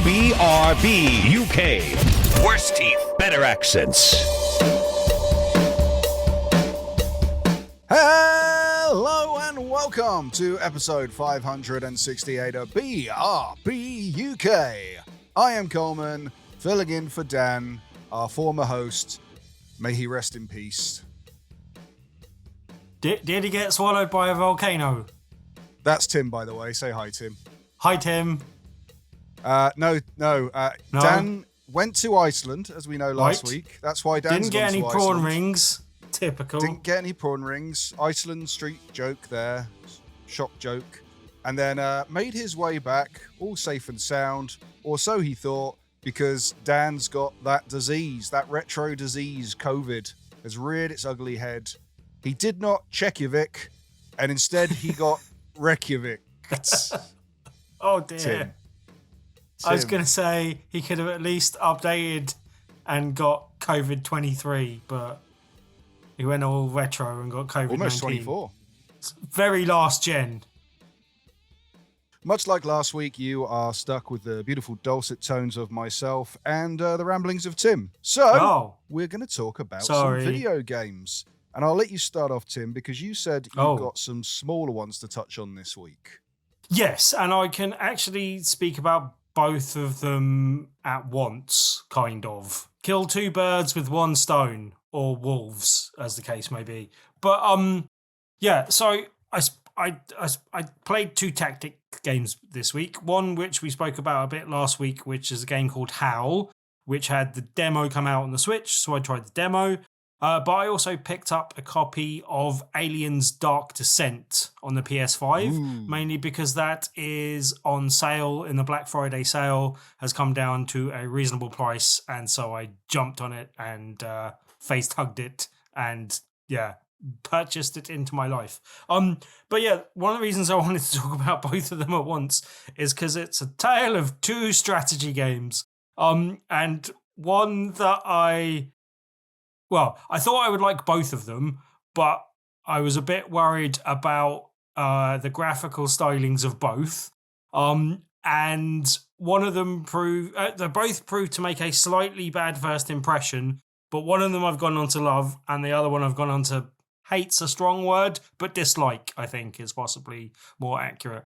BRB UK. Worse teeth, better accents. Hello and welcome to episode 568 of BRB UK. I am Coleman, filling in for Dan, our former host. May he rest in peace. Did he get swallowed by a volcano? That's Tim, by the way. Say hi, Tim. Hi, Tim. No. Dan went to Iceland, as we know, last week. That's why Dan's didn't get any prawn Iceland. rings. Typical. Didn't get any prawn rings. Iceland street joke there. Shock joke. And then made his way back, all safe and sound. Or so he thought, because Dan's got that disease, that retro disease, COVID, has reared its ugly head. He did not Czechivik, and instead he got Reykjavik. Oh, dear. Tim. I was going to say he could have at least updated and got COVID-23, but he went all retro and got COVID-19. Almost 24. Very last gen. Much like last week, you are stuck with the beautiful dulcet tones of myself and the ramblings of Tim. So, we're going to talk about some video games. And I'll let you start off, Tim, because you said you've got some smaller ones to touch on this week. Yes, and I can actually speak about both of them at once, kind of. Kill two birds with one stone, or wolves, as the case may be. But, yeah, so I played two tactic games this week. One which we spoke about a bit last week, which is a game called Howl, which had the demo come out on the Switch, so I tried the demo. But I also picked up a copy of Aliens Dark Descent on the PS5, mainly because that is on sale in the Black Friday sale, has come down to a reasonable price, and so I jumped on it and face-hugged it and, yeah, purchased it into my life. But yeah, one of the reasons I wanted to talk about both of them at once is because it's a tale of two strategy games. And one that I thought I would like both of them, but I was a bit worried about the graphical stylings of both. And one of them they both proved to make a slightly bad first impression, but one of them I've gone on to love, and the other one I've gone on to hate's a strong word, but dislike, I think, is possibly more accurate.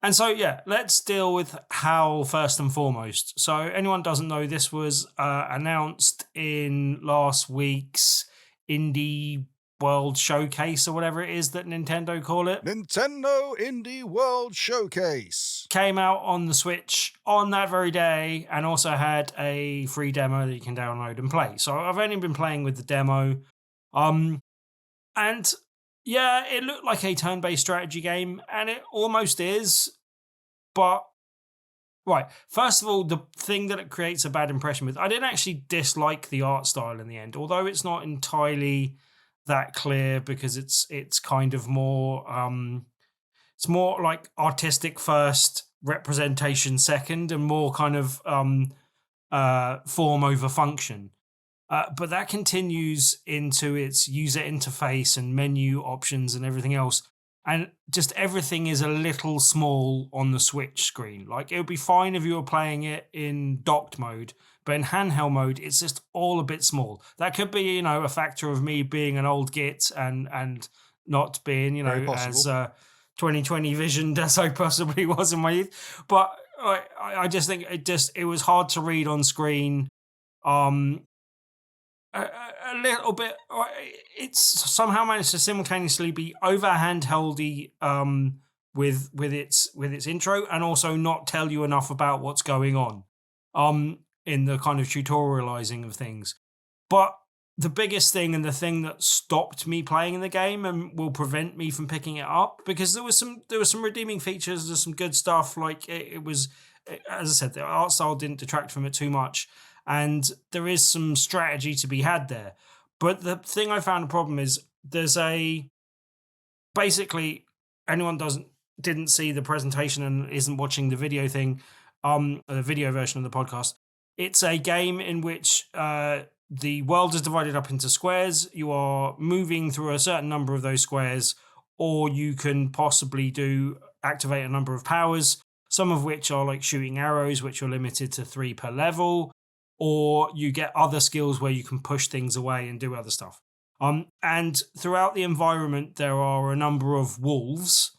And so, yeah, let's deal with Howl first and foremost. So anyone doesn't know, this was announced in last week's Indie World Showcase or whatever it is that Nintendo call it. Nintendo Indie World Showcase. Came out on the Switch on that very day and also had a free demo that you can download and play. So I've only been playing with the demo. And yeah, it looked like a turn-based strategy game, and it almost is, but right, first of all, the thing that it creates a bad impression with, I didn't actually dislike the art style in the end, although it's not entirely that clear because it's kind of more, it's more like artistic first, representation second, and more kind of form over function. But that continues into its user interface and menu options and everything else. And just everything is a little small on the Switch screen. Like, it would be fine if you were playing it in docked mode, but in handheld mode, it's just all a bit small. That could be, a factor of me being an old git and not being, as 2020 visioned as I possibly was in my youth. But I just think it was hard to read on screen. A little bit. It's somehow managed to simultaneously be over handheldy with its intro, and also not tell you enough about what's going on in the kind of tutorializing of things. But the biggest thing, and the thing that stopped me playing in the game and will prevent me from picking it up, because there was some redeeming features, there's some good stuff. Like it was, as I said, the art style didn't detract from it too much. And there is some strategy to be had there. But the thing I found a problem is basically anyone didn't see the presentation and isn't watching the video thing, the video version of the podcast. It's a game in which the world is divided up into squares. You are moving through a certain number of those squares, or you can possibly activate a number of powers. some of which are like shooting arrows, which are limited to 3 per level, or you get other skills where you can push things away and do other stuff. And throughout the environment, there are a number of wolves,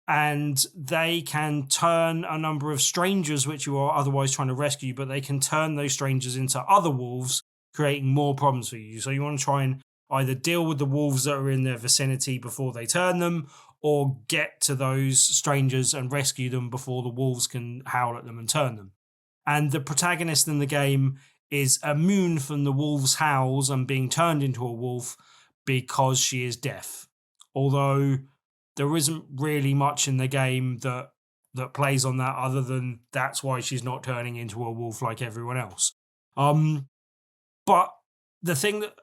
and they can turn a number of strangers, which you are otherwise trying to rescue, but they can turn those strangers into other wolves, creating more problems for you. So you want to try and either deal with the wolves that are in their vicinity before they turn them, or get to those strangers and rescue them before the wolves can howl at them and turn them. And the protagonist in the game is immune from the wolves' howls and being turned into a wolf because she is deaf. Although there isn't really much in the game that plays on that, other than that's why she's not turning into a wolf like everyone else. But the thing that,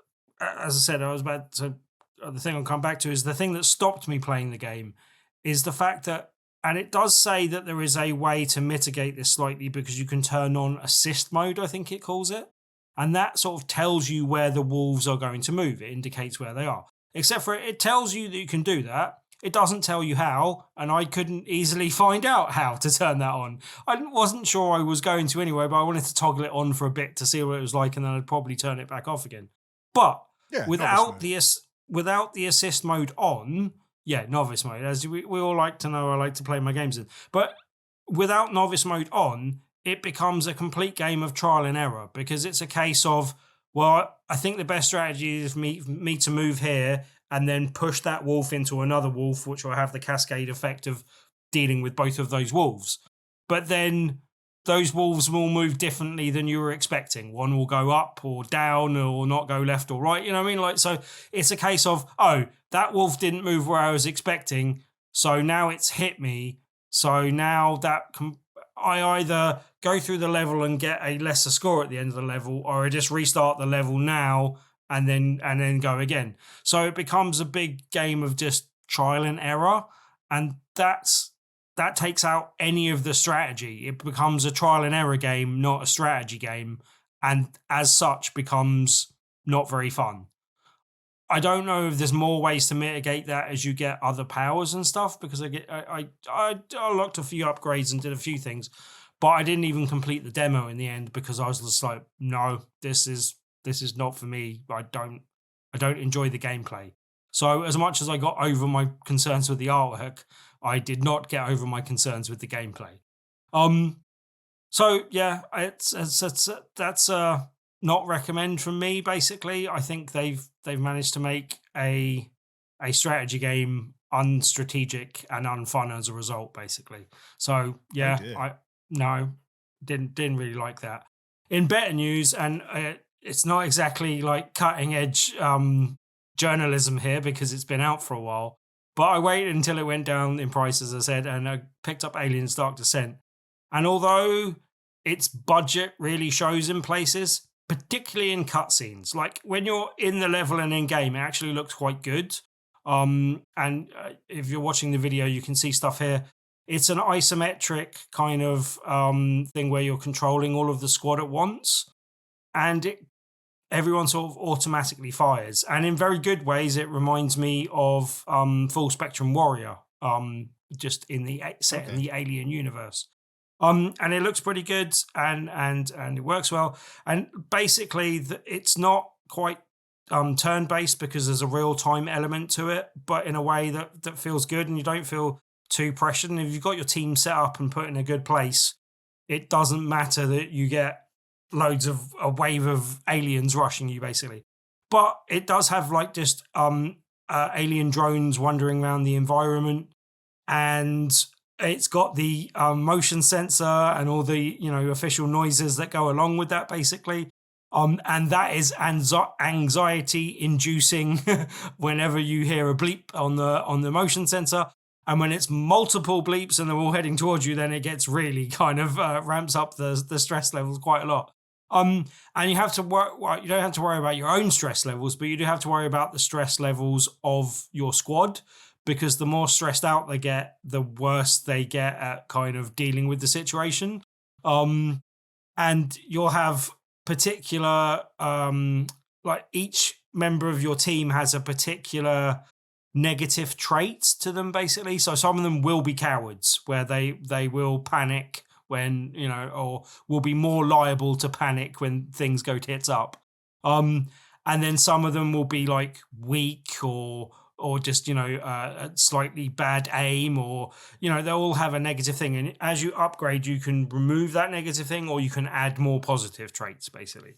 as I said, the thing I'll come back to is the thing that stopped me playing the game is the fact that, and it does say that there is a way to mitigate this slightly, because you can turn on assist mode, I think it calls it. And that sort of tells you where the wolves are going to move. It indicates where they are. Except for it tells you that you can do that. It doesn't tell you how, and I couldn't easily find out how to turn that on. I wasn't sure I was going to anyway, but I wanted to toggle it on for a bit to see what it was like, and then I'd probably turn it back off again. But without the assist mode on, novice mode, as we all like to know, I like to play my games in. But without novice mode on, it becomes a complete game of trial and error, because it's a case of, well, I think the best strategy is me to move here and then push that wolf into another wolf, which will have the cascade effect of dealing with both of those wolves. But then those wolves will move differently than you were expecting. One will go up or down or not go left or right. You know what I mean? Like, so it's a case of, oh, that wolf didn't move where I was expecting, so now it's hit me. So now I either go through the level and get a lesser score at the end of the level, or I just restart the level now and then go again. So it becomes a big game of just trial and error, and that takes out any of the strategy. It becomes a trial and error game, not a strategy game, and as such becomes not very fun. I don't know if there's more ways to mitigate that as you get other powers and stuff, because I unlocked a few upgrades and did a few things, but I didn't even complete the demo in the end because I was just like, no, this is not for me. I don't enjoy the gameplay. So as much as I got over my concerns with the artwork, I did not get over my concerns with the gameplay. So yeah, that's not recommend from me. Basically, I think they've managed to make a strategy game unstrategic and unfun as a result. Basically, so yeah, I didn't really like that. In better news, and it's not exactly like cutting edge journalism here because it's been out for a while, but I waited until it went down in price, as I said, and I picked up Aliens Dark Descent. And although its budget really shows in places, particularly in cutscenes, like when you're in the level and in game, it actually looks quite good. And if you're watching the video, you can see stuff here. It's an isometric kind of thing where you're controlling all of the squad at once, and everyone sort of automatically fires. And in very good ways, it reminds me of Full Spectrum Warrior, just in the set in the Alien universe. And it looks pretty good, and it works well. And basically, it's not quite turn-based because there's a real-time element to it, but in a way that feels good, and you don't feel too pressured. And if you've got your team set up and put in a good place, it doesn't matter that you get loads of a wave of aliens rushing you, basically. But it does have like just alien drones wandering around the environment, and it's got the motion sensor and all the official noises that go along with that, basically. And that is anxiety inducing whenever you hear a bleep on the motion sensor. And when it's multiple bleeps and they're all heading towards you, then it gets really kind of ramps up the stress levels quite a lot. And you have to you don't have to worry about your own stress levels, but you do have to worry about the stress levels of your squad, because the more stressed out they get, the worse they get at kind of dealing with the situation. And you'll have particular, like each member of your team has a particular negative traits to them, basically. So some of them will be cowards, where they will panic when, or will be more liable to panic when things go tits up. And then some of them will be like weak or just, a slightly bad aim, or, they'll all have a negative thing. And as you upgrade, you can remove that negative thing, or you can add more positive traits, basically.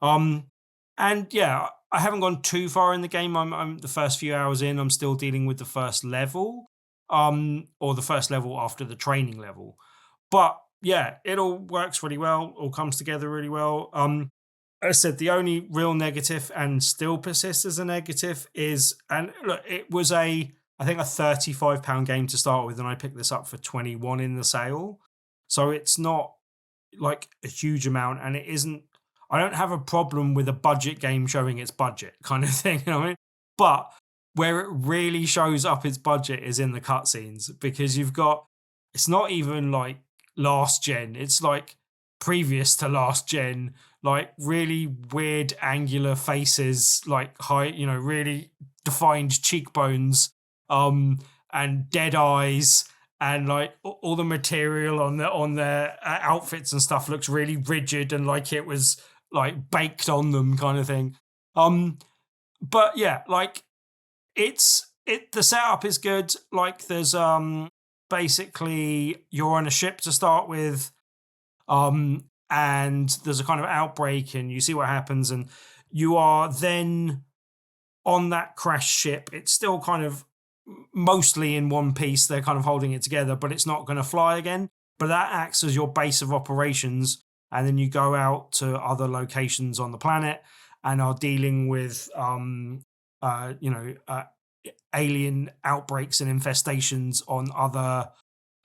And yeah, I haven't gone too far in the game. I'm the first few hours in. I'm still dealing with the first level, or the first level after the training level. But yeah, it all works really well. All comes together really well. As I said, the only real negative, and still persists as a negative, is, and look, it was I think a £35 game to start with, and I picked this up for 21 in the sale. So it's not like a huge amount, and it isn't. I don't have a problem with a budget game showing its budget kind of thing, you know what I mean? But where it really shows up its budget is in the cutscenes, because it's not even like last gen, it's like previous to last gen, like really weird angular faces, like high, really defined cheekbones, and dead eyes, and like all the material on their outfits and stuff looks really rigid and like it was like baked on them kind of thing. But yeah, like the setup is good. Like there's basically you're on a ship to start with, and there's a kind of outbreak, and you see what happens, and you are then on that crash ship. It's still kind of mostly in one piece. They're kind of holding it together, but it's not going to fly again. But that acts as your base of operations, and then you go out to other locations on the planet and are dealing with, alien outbreaks and infestations on other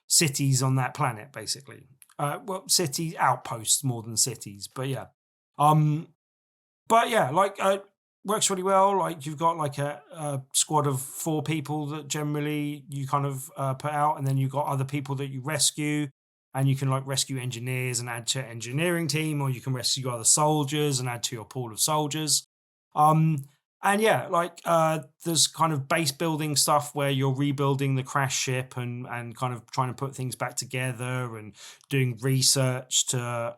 cities on that planet, basically. City outposts more than cities, but yeah. Works really well. Like you've got like a squad of 4 people that generally you kind of put out, and then you've got other people that you rescue, and you can like rescue engineers and add to engineering team, or you can rescue other soldiers and add to your pool of soldiers. And yeah, like there's kind of base building stuff where you're rebuilding the crash ship and kind of trying to put things back together and doing research to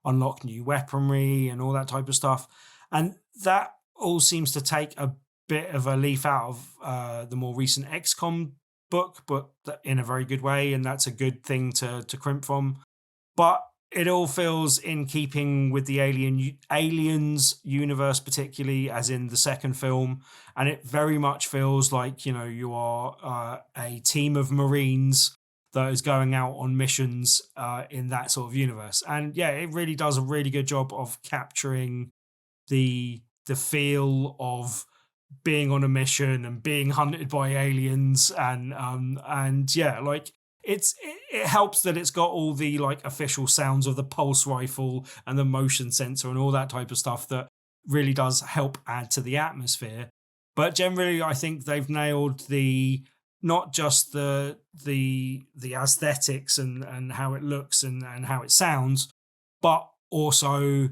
unlock new weaponry and all that type of stuff. And that all seems to take a bit of a leaf out of the more recent XCOM book, but in a very good way, and that's a good thing to crimp from. But it all feels in keeping with the Aliens universe, particularly as in the second film, and it very much feels like you are a team of Marines that is going out on missions in that sort of universe. And yeah, it really does a really good job of capturing the feel of being on a mission and being hunted by aliens, and yeah, like it helps that it's got all the like official sounds of the pulse rifle and the motion sensor and all that type of stuff that really does help add to the atmosphere. But generally, I think they've nailed the not just the aesthetics and how it looks and how it sounds, but also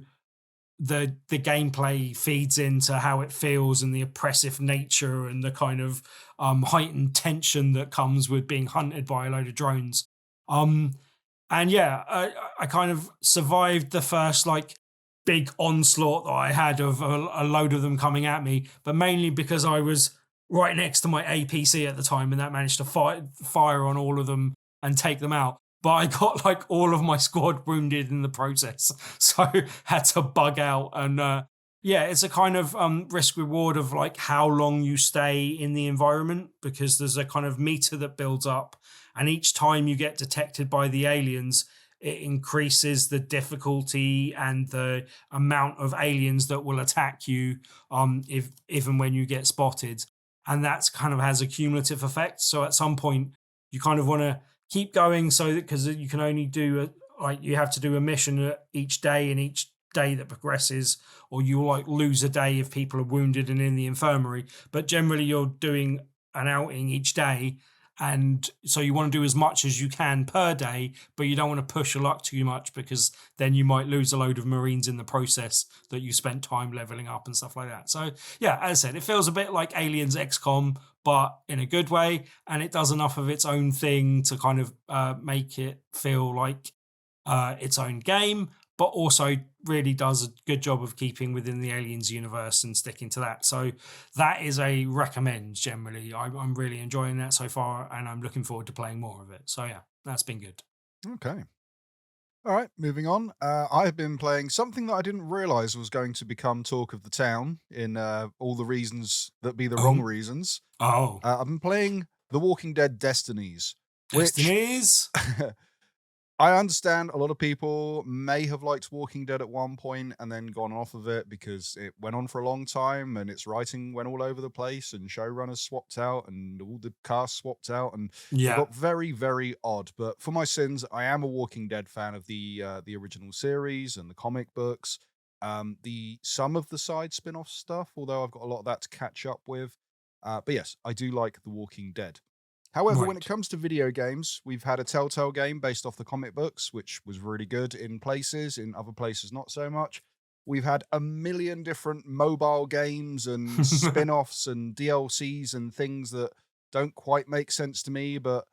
the gameplay feeds into how it feels and the oppressive nature and the kind of heightened tension that comes with being hunted by a load of drones. And yeah, I kind of survived the first like big onslaught that I had of a load of them coming at me, but mainly because I was right next to my APC at the time, and that managed to fire on all of them and take them out. But I got like all of my squad wounded in the process, so had to bug out. And yeah, it's a kind of risk reward of like how long you stay in the environment, because there's a kind of meter that builds up, and each time you get detected by the aliens, it increases the difficulty and the amount of aliens that will attack you if and when you get spotted. And that's kind of has a cumulative effect. So at some point, you kind of want to keep going, so because you can only do you have to do a mission each day, and each day that progresses, or you'll like lose a day if people are wounded and in the infirmary. But generally, you're doing an outing each day, And so you want to do as much as you can per day, but you don't want to push your luck too much because then you might lose a load of Marines in the process that you spent time leveling up and stuff like that. So yeah, as I said, it feels a bit like Aliens XCOM, but in a good way. And it does enough of its own thing to kind of make it feel like its own game, but also really does a good job of keeping within the Aliens universe and sticking to that. So that is a recommend generally. I'm really enjoying that so far, and I'm looking forward to playing more of it. So yeah, that's been good. Okay. All right, moving on. I've been playing something that I didn't realize was going to become talk of the town in all the reasons that be the wrong reasons. Oh, I've been playing The Walking Dead Destinies, which Destinies. I understand a lot of people may have liked Walking Dead at one point and then gone off of it because it went on for a long time and its writing went all over the place and showrunners swapped out and all the cast swapped out and it got very, very odd. But for my sins, I am a Walking Dead fan of the original series and the comic books. Some of the side spin-off stuff, although I've got a lot of that to catch up with. But yes, I do like The Walking Dead. However, when it comes to video games, we've had a Telltale game based off the comic books, which was really good in places, in other places not so much. We've had a million different mobile games and spin-offs and DLCs and things that don't quite make sense to me, but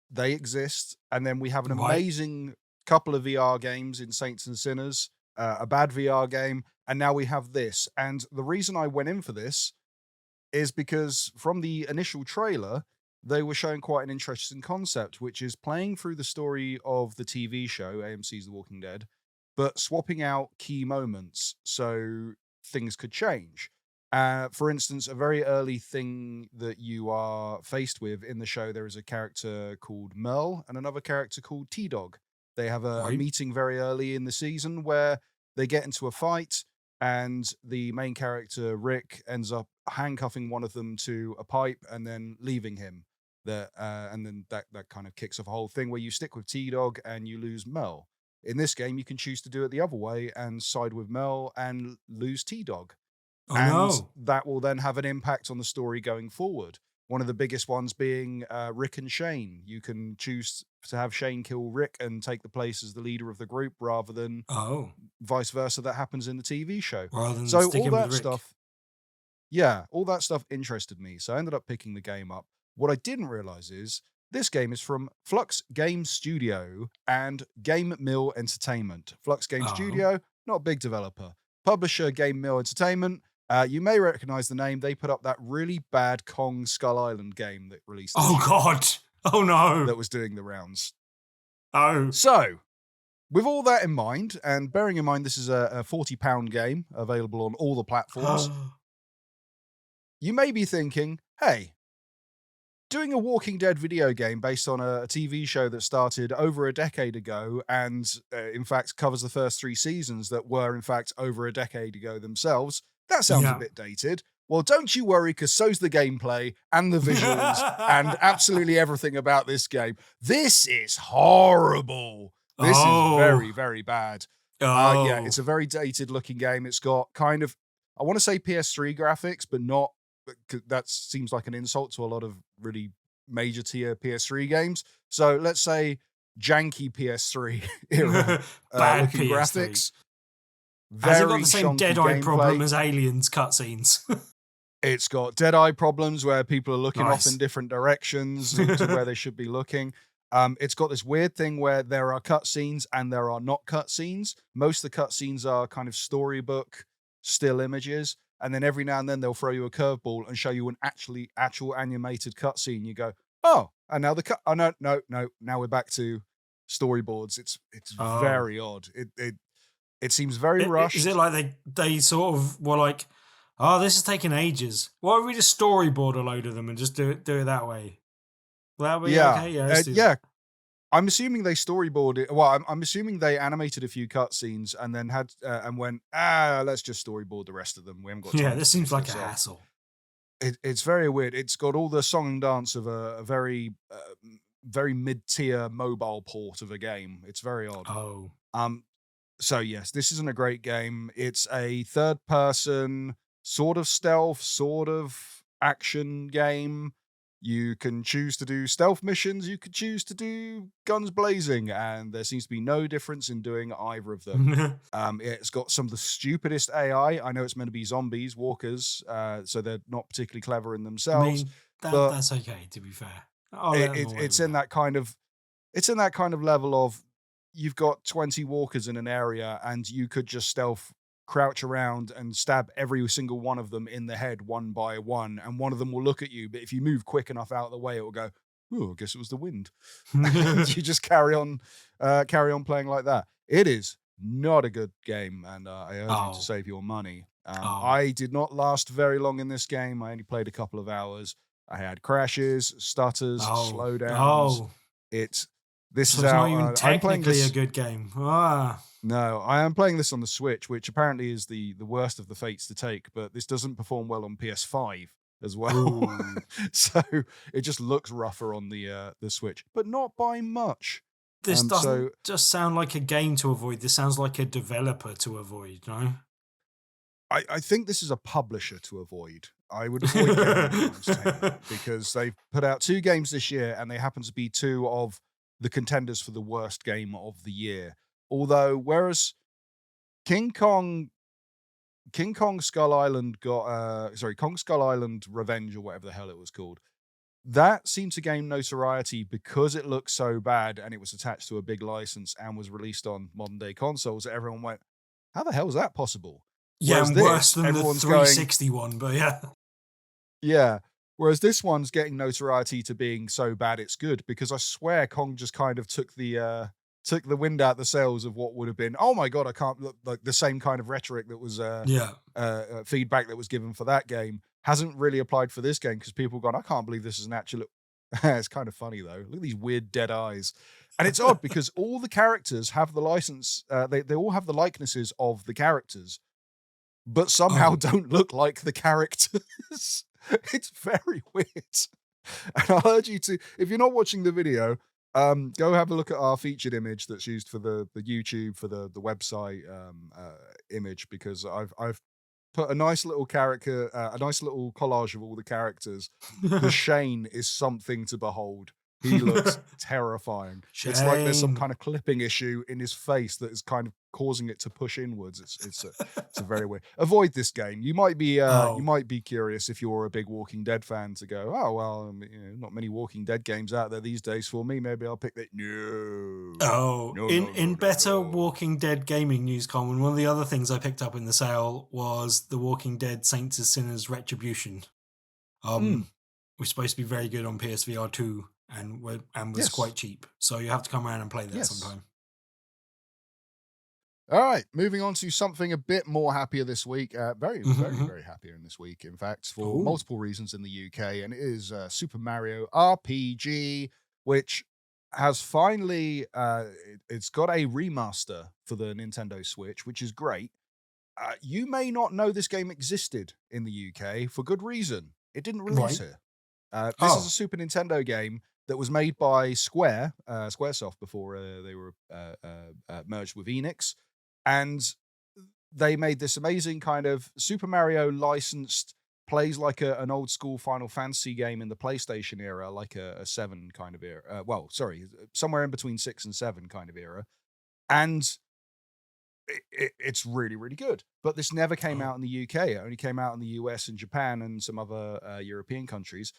they exist. And then we have an amazing couple of VR games in Saints and Sinners, a bad VR game, and now we have this. And the reason I went in for this is because from the initial trailer, they were showing quite an interesting concept, which is playing through the story of the TV show, AMC's The Walking Dead, but swapping out key moments so things could change. For instance, a very early thing that you are faced with in the show, there is a character called Merle and another character called T-Dog. They have a meeting very early in the season where they get into a fight, and the main character, Rick, ends up handcuffing one of them to a pipe and then leaving him. And then that kind of kicks off a whole thing where you stick with T-Dog and you lose Mel. In this game, you can choose to do it the other way and side with Mel and lose T-Dog. That will then have an impact on the story going forward. One of the biggest ones being Rick and Shane. You can choose to have Shane kill Rick and take the place as the leader of the group rather than vice versa that happens in the TV show. So all that stuff, all that stuff interested me. So I ended up picking the game up. What I didn't realize is this game is from Flux Game Studio and Game Mill Entertainment. Flux Game Studio, not a big developer. Publisher, Game Mill Entertainment. You may recognize the name. They put up that really bad Kong Skull Island game that released. God. Oh, no. That was doing the rounds. Oh. So, with all that in mind, and bearing in mind this is a £40 game available on all the platforms, you may be thinking, hey, doing a Walking Dead video game based on a TV show that started over a decade ago and, in fact, covers the first 3 seasons that were, in fact, over a decade ago themselves, that sounds a bit dated. Well, don't you worry, because so's the gameplay and the visuals and absolutely everything about this game. This is horrible. This is very, very bad. It's a very dated-looking game. It's got kind of, I want to say PS3 graphics, but not. That seems like an insult to a lot of really major tier PS3 games. So let's say janky PS3 era looking PS3 graphics. Has it got the same Dead-Eye problem as Aliens cutscenes? It's got Dead-Eye problems where people are looking off in different directions to where they should be looking. It's got this weird thing where there are cutscenes and there are not cutscenes. Most of the cutscenes are kind of storybook still images. And then every now and then they'll throw you a curveball and show you an actual animated cutscene. You go, oh, and now no. Now we're back to storyboards. It's very odd. It seems very rushed. Is it like they sort of were like, oh, this is taking ages. Why don't we just storyboard a load of them and just do it that way? Will that be okay? Yeah. I'm assuming they storyboarded. Well, I'm assuming they animated a few cutscenes and then had and went, let's just storyboard the rest of them. We haven't got time. Yeah, this seems like a hassle. It's very weird. It's got all the song and dance of a very, very mid-tier mobile port of a game. It's very odd. Oh. So yes, this isn't a great game. It's a third-person sort of stealth, sort of action game. You can choose to do stealth missions. You could choose to do guns blazing, and there seems to be no difference in doing either of them. It's got some of the stupidest AI. I know it's meant to be zombies, walkers, so they're not particularly clever in I themselves. mean, but that's okay, to be fair. I'll let them away it's with in that kind of level of you've got 20 walkers in an area, and you could just stealth crouch around and stab every single one of them in the head one by one, and one of them will look at you, but if you move quick enough out of the way, it will go, oh, I guess it was the wind. And you just carry on playing like that. It is not a good game, and I urge you to save your money. I did not last very long in this game. I only played a couple of hours. I had crashes, stutters, slowdowns. This So is it's out. not even I'm playing technically this. a good game. Ah. No, I am playing this on the Switch, which apparently is the worst of the fates to take, but this doesn't perform well on PS5 as well. So it just looks rougher on the Switch, but not by much. This doesn't just sound like a game to avoid. This sounds like a developer to avoid, no? I think this is a publisher to avoid. I would avoid Unannounced because they've put out 2 games this year, and they happen to be 2 of the contenders for the worst game of the year. Although, whereas King Kong Skull Island Kong Skull Island Revenge, or whatever the hell it was called, that seemed to gain notoriety because it looked so bad and it was attached to a big license and was released on modern day consoles. Everyone went, how the hell is that possible? Yeah, Whereas worse than the everyone's 360 one, but yeah. Yeah. Whereas this one's getting notoriety to being so bad it's good, because I swear Kong just kind of took the wind out the sails of what would have been, oh my God, I can't look like the same kind of rhetoric that was feedback that was given for that game hasn't really applied for this game, because people have gone, I can't believe this is an actual. It's kind of funny though. Look at these weird dead eyes. And it's odd because all the characters have the license, they all have the likenesses of the characters, but somehow don't look like the characters. It's very weird. And I urge you to, if you're not watching the video, go have a look at our featured image that's used for the YouTube, for the website image, because I've put a nice little character, a nice little collage of all the characters. The Shane is something to behold. He looks terrifying. Shane. It's like there's some kind of clipping issue in his face that is kind of causing it to push inwards. It's a very weird. Avoid this game. You might be curious if you're a big Walking Dead fan to go, oh well, not many Walking Dead games out there these days for me. Maybe I'll pick that. No. Better Walking Dead gaming news, Coleman, one of the other things I picked up in the sale was the Walking Dead Saints and Sinners Retribution. Was supposed to be very good on PSVR 2 and was quite cheap. So you have to come around and play that sometime. All right, moving on to something a bit more happier this week. Very happier in this week, in fact, for multiple reasons in the UK. And it is Super Mario RPG, which has finally, it's got a remaster for the Nintendo Switch, which is great. You may not know this game existed in the UK for good reason. It didn't release here. This is a Super Nintendo game that was made by Squaresoft before they were merged with Enix. And they made this amazing kind of Super Mario licensed, plays like an old school Final Fantasy game in the PlayStation era, like a 7 kind of era. Somewhere in between 6 and 7 kind of era. And it's really, really good. But this never came out in the UK. It only came out in the US and Japan and some other European countries.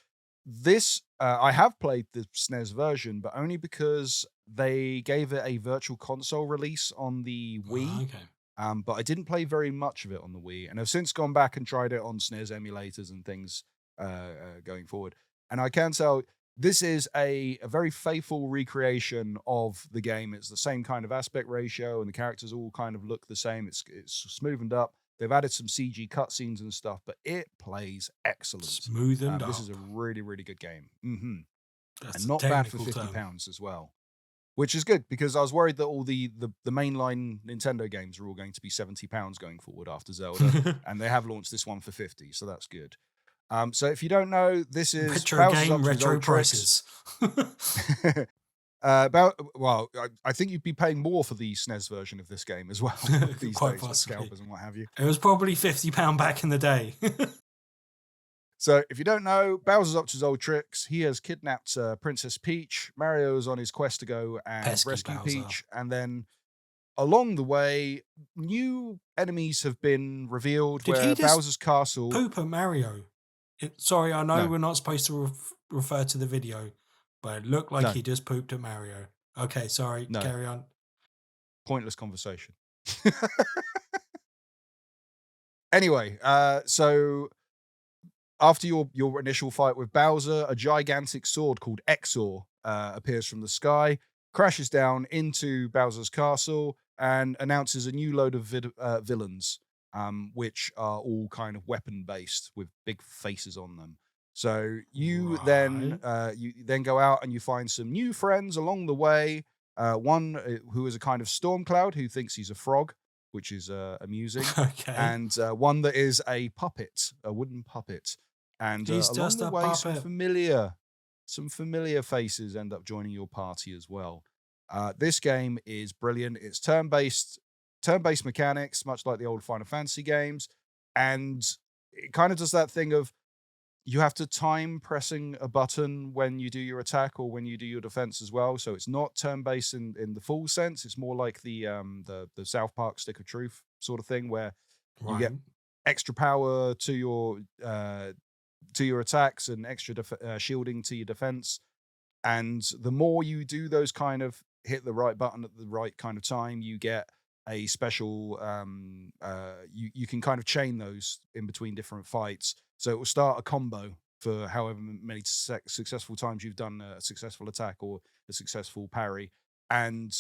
This, I have played the SNES version, but only because they gave it a virtual console release on the Wii. But I didn't play very much of it on the Wii, and I've since gone back and tried it on SNES emulators and things going forward. And I can tell this is a very faithful recreation of the game. It's the same kind of aspect ratio, and the characters all kind of look the same. It's smoothened up. They've added some CG cutscenes and stuff, but it plays excellent. Smoothened up. This is a really, really good game. And not bad for £50 as well. Which is good, because I was worried that all the mainline Nintendo games are all going to be £70 going forward after Zelda. And they have launched this one for 50, so that's good. So if you don't know, this is retro game, retro prices. I think you'd be paying more for the SNES version of this game as well these Quite days, with possibly. scalpers and what have you. It was probably £50 back in the day. So if you don't know, Bowser's up to his old tricks. He has kidnapped Princess Peach. Mario's on his quest to go and Pesky rescue Bowser. Peach. And then along the way, new enemies have been revealed Did he where just Bowser's castle... Poop at Mario. Sorry, I know No. we're not supposed to refer to the video, but it looked like No. he just pooped at Mario. Okay, sorry, No. carry on. Pointless conversation. Anyway, so after your initial fight with Bowser, a gigantic sword called Exor appears from the sky, crashes down into Bowser's castle, and announces a new load of villains, which are all kind of weapon-based with big faces on them. So you then go out and you find some new friends along the way. One who is a kind of storm cloud who thinks he's a frog, which is amusing. Okay. And one that is a puppet, a wooden puppet. And He's along just the a way, puppet. some familiar faces end up joining your party as well. This game is brilliant. It's turn-based mechanics, much like the old Final Fantasy games. And it kind of does that thing of you have to time pressing a button when you do your attack or when you do your defense as well. So it's not turn-based in the full sense. It's more like the South Park Stick of Truth sort of thing, where you get extra power to your attacks and extra shielding to your defense. And the more you do those kind of hit the right button at the right kind of time, you get a special you can kind of chain those in between different fights. So it will start a combo for however many successful times you've done a successful attack or a successful parry, and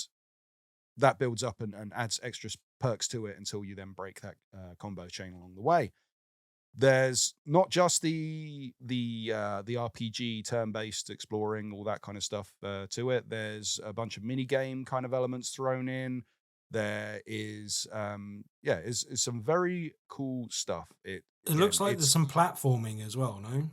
that builds up and adds extra perks to it until you then break that combo chain along the way. There's not just the RPG turn-based exploring, all that kind of stuff to it. There's a bunch of mini game kind of elements thrown in. There is is some very cool stuff. It looks like there's some platforming as well, no?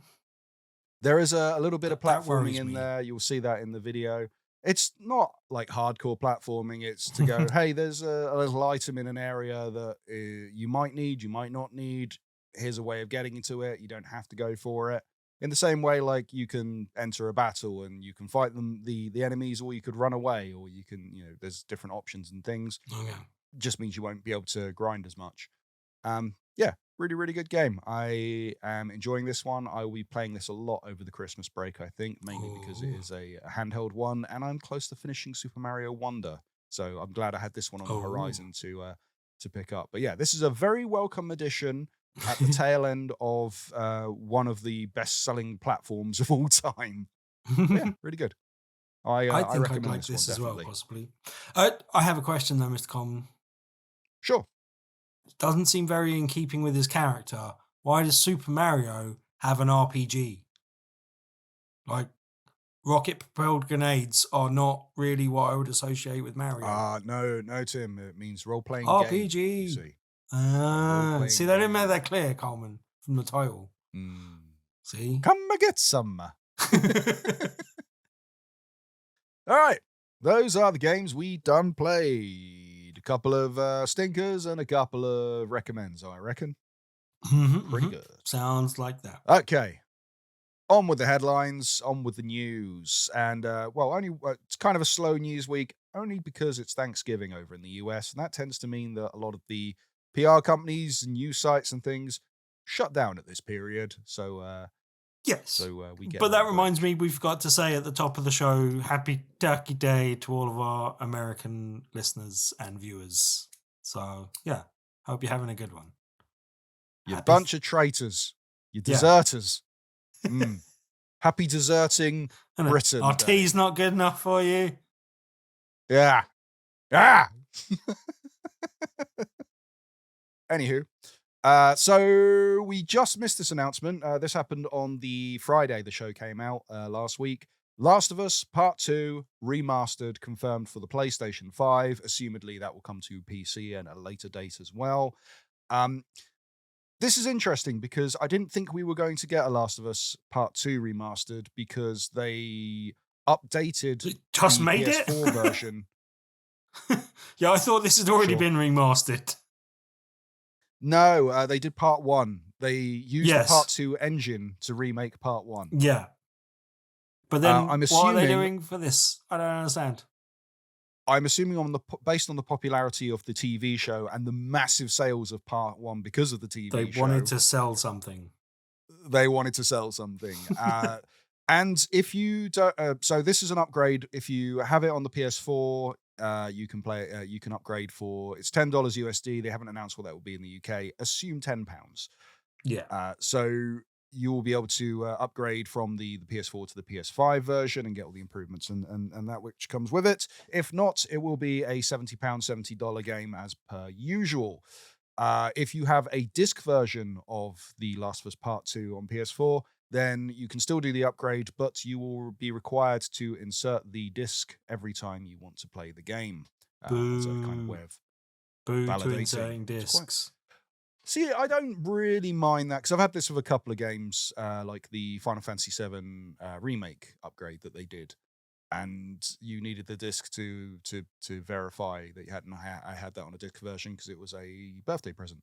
There is a little bit of That platforming worries in me. there. You'll see that in the video. It's not like hardcore platforming. It's to go, hey, there's a little item in an area that you might need, you might not need. Here's a way of getting into it. You don't have to go for it. In the same way, like you can enter a battle and you can fight them, the enemies, or you could run away, or you can, there's different options and things. Oh, yeah. Just means you won't be able to grind as much. Really, really good game. I am enjoying this one. I will be playing this a lot over the Christmas break, I think, mainly because it is a handheld one, and I'm close to finishing Super Mario Wonder. So I'm glad I had this one on the horizon to pick up. But yeah, this is a very welcome addition at the tail end of one of the best-selling platforms of all time. Yeah, really good. I think recommend I'd like this this one, as definitely. well, possibly. I have a question though, Mr. Coleman. Sure. Doesn't seem very in keeping with his character. Why does Super Mario have an RPG? Like, rocket-propelled grenades are not really what I would associate with Mario. No, Tim. It means role-playing RPG. game, you see. See, they didn't make that clear, Coleman, from the title. See? Come and get some. All right. Those are the games we done played. A couple of stinkers and a couple of recommends, I reckon. Pretty good. Sounds like that. Okay. On with the headlines, on with the news. And, it's kind of a slow news week, only because it's Thanksgiving over in the US. And that tends to mean that a lot of the PR companies and news sites and things shut down at this period. So, yes. So we get. But that reminds me, we've got to say at the top of the show, Happy Turkey Day to all of our American listeners and viewers. So, yeah, hope you're having a good one. You bunch of traitors. You deserters. Happy deserting Britain. Our tea's not good enough for you. Yeah. Anywho. So we just missed this announcement. This happened on the Friday the show came out last week. Last of Us Part 2 Remastered confirmed for the PlayStation 5. Assumedly that will come to PC and at a later date as well. This is interesting because I didn't think we were going to get a Last of Us Part 2 Remastered because they updated the PS4 version. Yeah, I thought this had already been remastered. No, they did Part 1 They used the Part 2 engine to remake Part 1. Yeah. But then I'm what are they assuming- doing for this? I don't understand. I'm assuming based on the popularity of the TV show and the massive sales of Part 1 because of the TV They show. wanted to sell something. They wanted to sell something. And if you don't, so this is an upgrade. If you have it on the PS4, you can play it. You can upgrade for it's $10 USD. They haven't announced what that will be in the UK. Assume £10. Yeah. So you will be able to upgrade from the PS4 to the PS5 version and get all the improvements and that which comes with it. If not, it will be a £70, $70 game as per usual. If you have a disc version of The Last of Us Part 2 on PS4, then you can still do the upgrade, but you will be required to insert the disc every time you want to play the game. That's a kind of way of Boo to validating. inserting discs. See, I don't really mind that because I've had this with a couple of games, like the Final Fantasy VII remake upgrade that they did, and you needed the disc to verify that you hadn't. I had that on a disc version because it was a birthday present.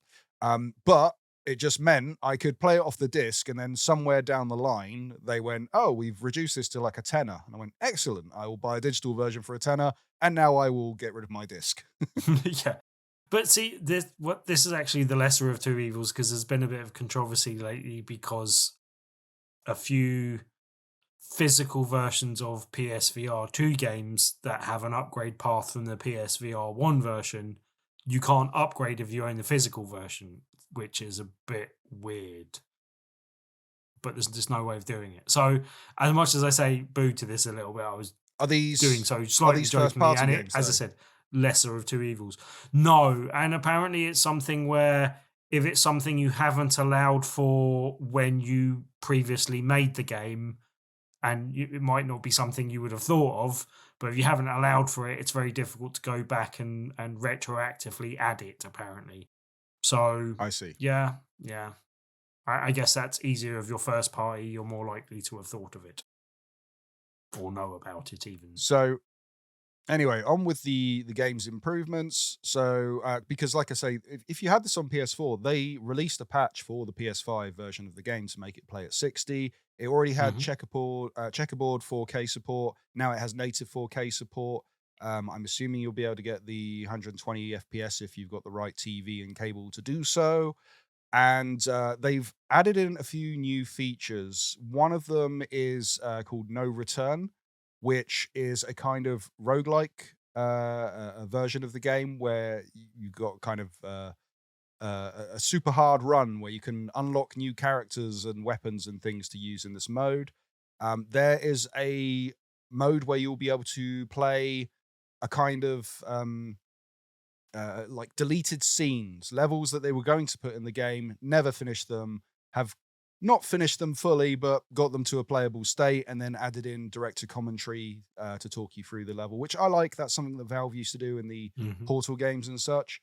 But it just meant I could play it off the disc, and then somewhere down the line they went, "Oh, we've reduced this to like a tenner," and I went, "Excellent! I will buy a digital version for a tenner, and now I will get rid of my disc." Yeah. But see, this is actually the lesser of two evils because there's been a bit of controversy lately because a few physical versions of PSVR 2 games that have an upgrade path from the PSVR 1 version, you can't upgrade if you own the physical version, which is a bit weird. But there's just no way of doing it. So, as much as I say boo to this a little bit, I was doing so slightly jokingly, and it, as I said, lesser of two evils. No, and apparently it's something where if it's something you haven't allowed for when you previously made the game, and it might not be something you would have thought of, but if you haven't allowed for it, it's very difficult to go back and retroactively add it, apparently. So I see. Yeah. I guess that's easier if you're first party, you're more likely to have thought of it. Or know about it even. So anyway, on with the game's improvements. So because like I say, if you had this on PS4, they released a patch for the PS5 version of the game to make it play at 60. It already had checkerboard 4K support. Now it has native 4K support. I'm assuming you'll be able to get the 120 FPS if you've got the right TV and cable to do so. And they've added in a few new features. One of them is called No Return, which is a kind of roguelike a version of the game where you got kind of a super hard run where you can unlock new characters and weapons and things to use in this mode. There is a mode where you'll be able to play a kind of like deleted scenes, levels that they were going to put in the game, never finished them, have not finished them fully, but got them to a playable state, and then added in director commentary to talk you through the level, which I like. That's something that Valve used to do in the Portal games and such.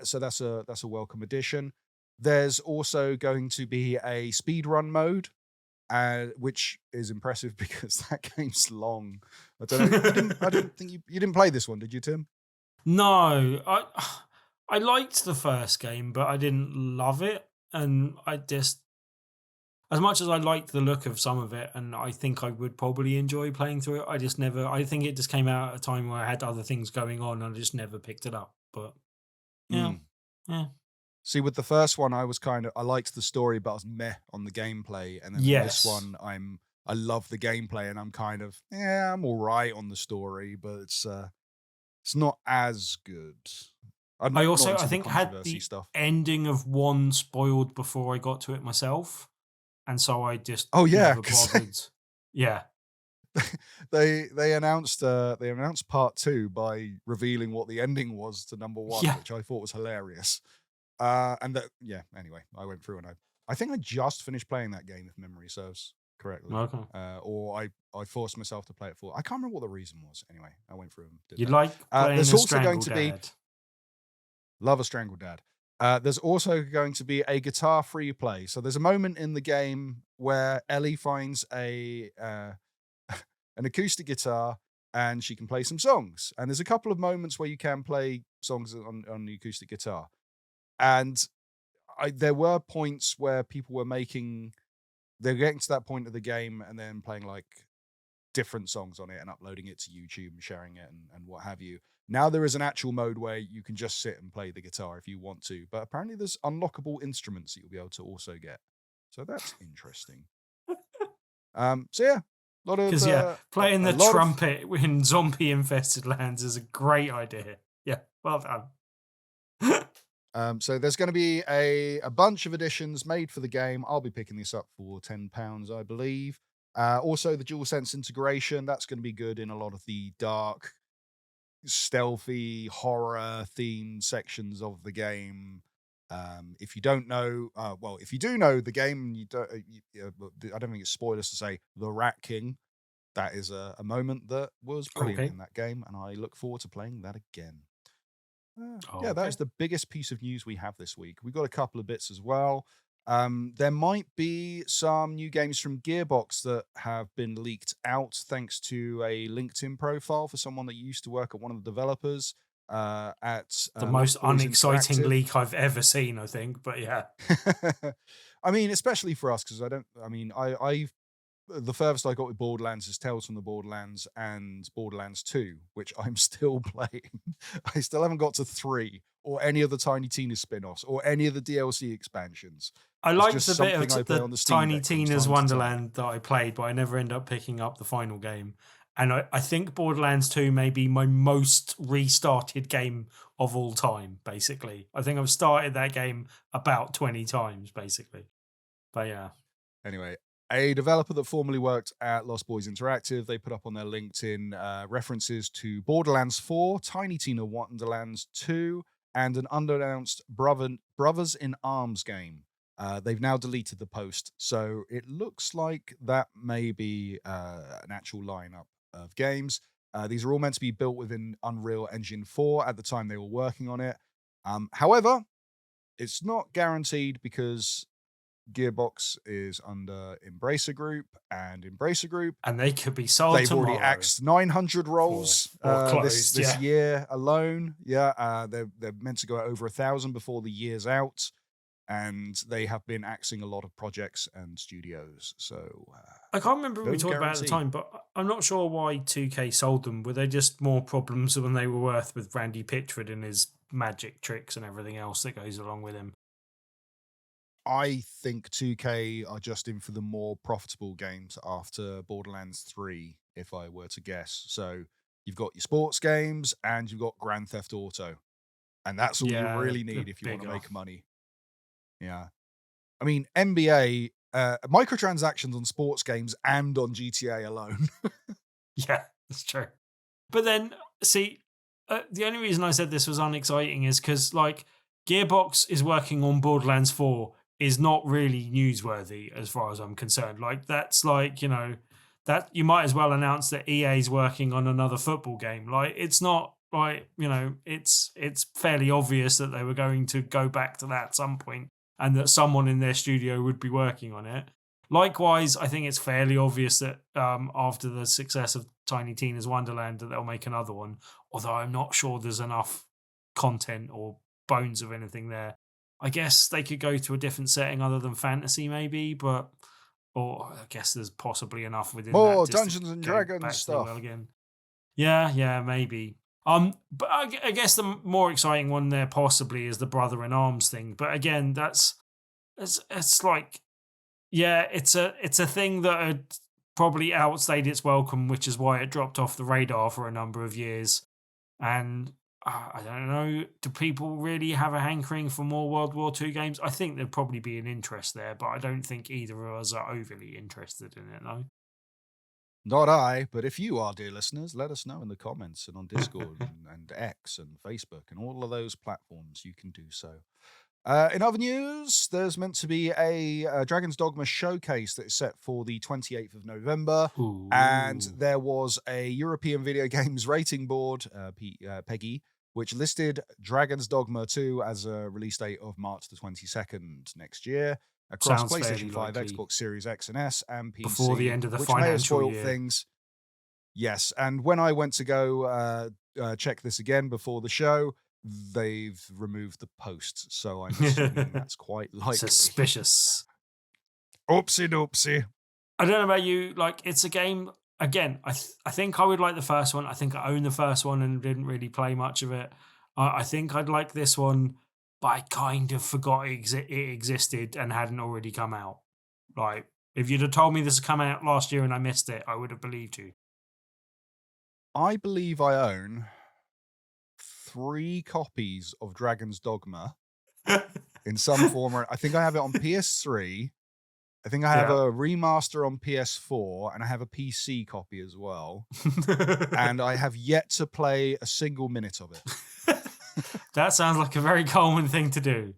So that's a welcome addition. There's also going to be a speedrun mode, which is impressive because that game's long. I don't know. I didn't think you didn't play this one, did you, Tim? No, I liked the first game, but I didn't love it, and I just, as much as I liked the look of some of it, and I think I would probably enjoy playing through it, I just never. I think it just came out at a time where I had other things going on, and I just never picked it up. But yeah. See, with the first one, I liked the story, but I was meh on the gameplay, and then this one, I love the gameplay, and I'm kind of I'm all right on the story, but it's not as good. I think had the ending of one spoiled before I got to it myself, and so I just never bothered. Yeah, they announced part 2 by revealing what the ending was to number 1, which I thought was hilarious. Anyway, I went through and I think I just finished playing that game if memory serves correctly. Okay. Or I forced myself to play it for. I can't remember what the reason was. Anyway, I went through and did You that. like playing there's a also going to Strangle be love a Strangled Dad. There's also going to be a guitar free play. So there's a moment in the game where Ellie finds an acoustic guitar and she can play some songs. And there's a couple of moments where you can play songs on the acoustic guitar. And there were points where people were they're getting to that point of the game and then playing like different songs on it and uploading it to YouTube and sharing it and what have you. Now there is an actual mode where you can just sit and play the guitar if you want to, but apparently there's unlockable instruments that you'll be able to also get. So that's interesting. So yeah, a lot of because playing the trumpet in zombie-infested lands is a great idea. Yeah, well done. So there's going to be a bunch of editions made for the game. I'll be picking this up for £10, I believe. Also, the DualSense integration, that's going to be good in a lot of the dark, stealthy, horror-themed sections of the game. If you don't know, if you do know the game, you don't. I don't think it's spoilers to say the Rat King. That is a moment that was brilliant in that game, and I look forward to playing that again. Yeah, that is the biggest piece of news we have this week. We've got a couple of bits as well. There might be some new games from Gearbox that have been leaked out thanks to a LinkedIn profile for someone that used to work at one of the developers at the most unexciting leak I've ever seen, I think. But yeah, I mean, especially for us, because I've the furthest I got with Borderlands is Tales from the Borderlands and Borderlands 2, which I'm still playing. I still haven't got to 3 or any of the Tiny Tina spin-offs or any of the DLC expansions. I liked the bit of the Tiny Tina's Wonderland that I played, but I never end up picking up the final game. And I think Borderlands 2 may be my most restarted game of all time, basically. I think I've started that game about 20 times, basically. But yeah. Anyway, a developer that formerly worked at Lost Boys Interactive, they put up on their LinkedIn references to Borderlands 4, Tiny Tina Wonderlands 2, and an unannounced Brothers in Arms game. They've now deleted the post, so it looks like that may be an actual lineup of games. These are all meant to be built within Unreal Engine 4 at the time they were working on it. However, it's not guaranteed because Gearbox is under Embracer Group, and they could be sold. They've already axed 900 roles this year alone. Yeah, they're meant to go over 1,000 before the year's out, and they have been axing a lot of projects and studios. So I can't remember what we talked about at the time, but I'm not sure why 2K sold them. Were they just more problems than they were worth with Randy Pitchford and his magic tricks and everything else that goes along with him? I think 2K are just in for the more profitable games after Borderlands 3, if I were to guess. So you've got your sports games and you've got Grand Theft Auto. And that's all you really need if you want to make money. Yeah. I mean, NBA, microtransactions on sports games and on GTA alone. Yeah, that's true. But then, see, the only reason I said this was unexciting is because, like, Gearbox is working on Borderlands 4 is not really newsworthy as far as I'm concerned. Like, that's like, that you might as well announce that EA's working on another football game. Like, it's not like, it's fairly obvious that they were going to go back to that at some point and that someone in their studio would be working on it. Likewise, I think it's fairly obvious that after the success of Tiny Tina's Wonderland that they'll make another one, although I'm not sure there's enough content or bones of anything there. I guess they could go to a different setting other than fantasy, maybe, or I guess there's possibly enough within more that Dungeons and Dragons stuff. Again. Yeah, maybe. But I guess the more exciting one there possibly is the Brother in Arms thing. But again, it's like, yeah, it's a thing that had probably outstayed its welcome, which is why it dropped off the radar for a number of years. And I don't know, do people really have a hankering for more World War II games? I think there'd probably be an interest there, but I don't think either of us are overly interested in it, though. Not I, but if you are, dear listeners, let us know in the comments and on Discord and X and Facebook and all of those platforms. You can do so. In other news, there's meant to be a Dragon's Dogma showcase that is set for the 28th of November. Ooh. And there was a European Video Games Rating Board, PEGI, which listed Dragon's Dogma 2 as a release date of March the 22nd next year across PlayStation 5, Xbox Series X and S, and PC. Before the end of the financial year. Things. Yes, and when I went to go check this again before the show, they've removed the post, so I'm assuming that's quite likely. Suspicious. Oopsie doopsie. I don't know about you. Like, it's a game. Again, I think I would like the first one. I think I own the first one and didn't really play much of it. I think I'd like this one, but I kind of forgot it existed and hadn't already come out. Like, if you'd have told me this had come out last year and I missed it, I would have believed you. I believe I own 3 copies of Dragon's Dogma in some form. I think I have it on PS3. I think I have a remaster on PS4, and I have a PC copy as well. And I have yet to play a single minute of it. That sounds like a very Coleman thing to do.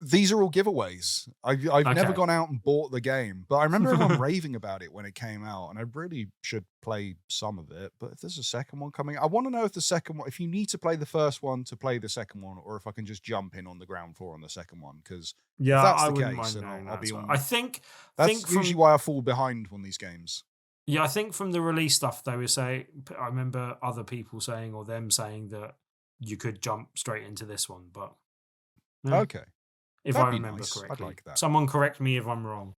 These are all giveaways. I've never gone out and bought the game, but I remember everyone raving about it when it came out, and I really should play some of it. But if there's a second one coming, I want to know if the second one, if you need to play the first one to play the second one, or if I can just jump in on the ground floor on the second one. Because if that's the case, then I'll be on. I think that's usually why I fall behind on these games. Yeah, I think from the release stuff, they were saying, I remember other people saying, or them saying, that you could jump straight into this one. But yeah. Okay. If I remember correctly. I'd like that. Someone correct me if I'm wrong.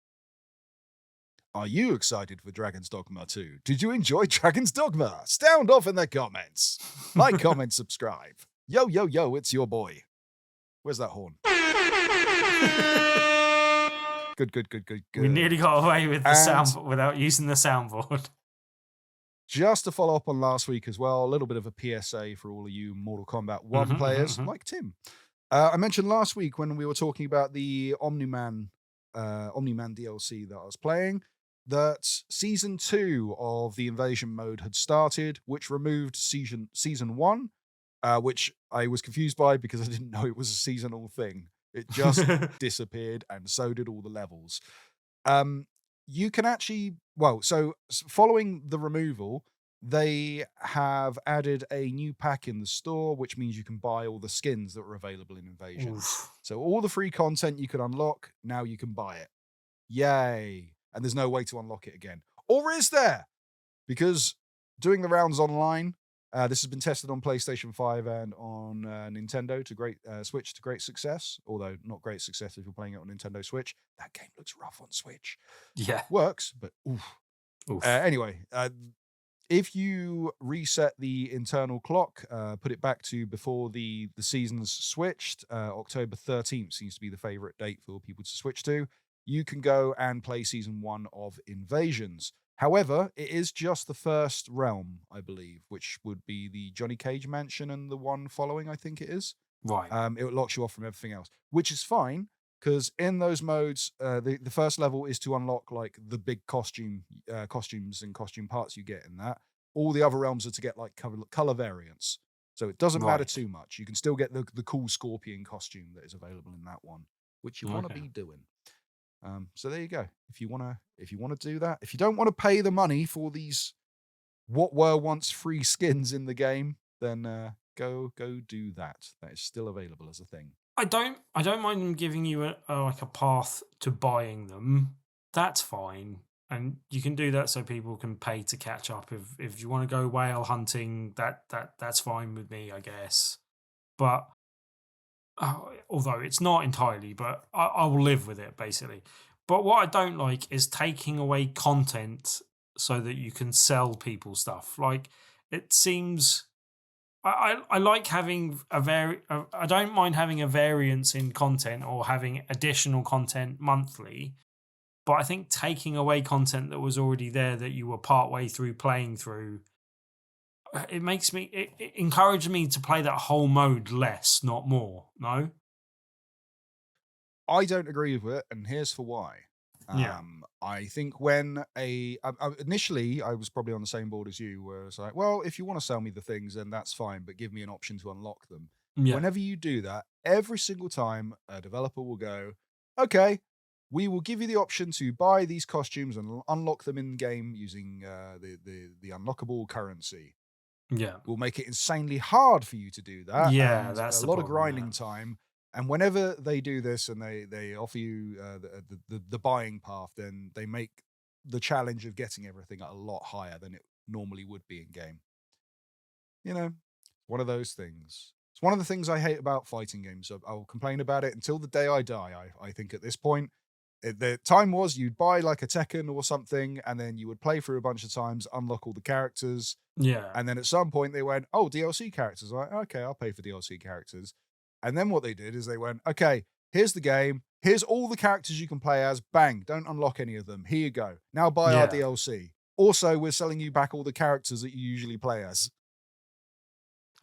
Are you excited for Dragon's Dogma 2? Did you enjoy Dragon's Dogma? Sound off in the comments. Like, comment, subscribe. Yo, yo, yo, it's your boy. Where's that horn? Good. We nearly got away with the sound without using the soundboard. Just to follow up on last week as well, a little bit of a PSA for all of you Mortal Kombat 1 players like Tim. I mentioned last week when we were talking about the Omni-Man DLC that I was playing, that Season 2 of the Invasion mode had started, which removed Season 1, which I was confused by because I didn't know it was a seasonal thing. It just disappeared, and so did all the levels. You can actually, so following the removal, they have added a new pack in the store, which means you can buy all the skins that were available in Invasion. Oof. So all the free content you could unlock, now you can buy it. Yay. And there's no way to unlock it again. Or is there? Because doing the rounds online, this has been tested on PlayStation 5 and on Nintendo Switch to great success. Although not great success if you're playing it on Nintendo Switch. That game looks rough on Switch. Yeah. Works, but oof. Anyway, if you reset the internal clock, put it back to before the seasons switched, October 13th seems to be the favorite date for people to switch to, you can go and play Season 1 of Invasions. However, it is just the first realm, I believe, which would be the Johnny Cage mansion and the one following, I think it is. Right. It locks you off from everything else, which is fine. Because in those modes, the first level is to unlock like the big costumes and costume parts you get in that. All the other realms are to get like color variants. So it doesn't matter too much. You can still get the cool Scorpion costume that is available in that one, which you want to be doing. So there you go. If you want to do that, if you don't want to pay the money for these what were once free skins in the game, then go do that. That is still available as a thing. I don't mind them giving you a path to buying them. That's fine, and you can do that so people can pay to catch up. If you want to go whale hunting, that's fine with me, I guess. But although it's not entirely, but I will live with it basically. But what I don't like is taking away content so that you can sell people stuff. Like, it seems. I like having I don't mind having a variance in content or having additional content monthly, but I think taking away content that was already there that you were partway through playing through, it encouraged me to play that whole mode less, not more. No, I don't agree with it, and here's for why. I think when initially I was probably on the same board as you, where it's like, well, if you want to sell me the things, then that's fine, but give me an option to unlock them. Yeah. Whenever you do that, every single time a developer will go, okay, we will give you the option to buy these costumes and unlock them in game using the unlockable currency. Yeah, we'll make it insanely hard for you to do that. Yeah, that's a lot of grinding time. And whenever they do this and they offer you the buying path, then they make the challenge of getting everything a lot higher than it normally would be in game. You know, One of those things. It's one of the things I hate about fighting games. I'll complain about it until the day I die. I think at this point, the time was you'd buy like a Tekken or something, and then you would play through a bunch of times, unlock all the characters, Yeah. and then at some point they went, oh, DLC characters. I'm like, okay, I'll pay for DLC characters. And then what they did is they went, okay, here's the game. Here's all the characters you can play as. Bang, don't unlock any of them. Here you go. Now buy our DLC. Also, we're selling you back all the characters that you usually play as.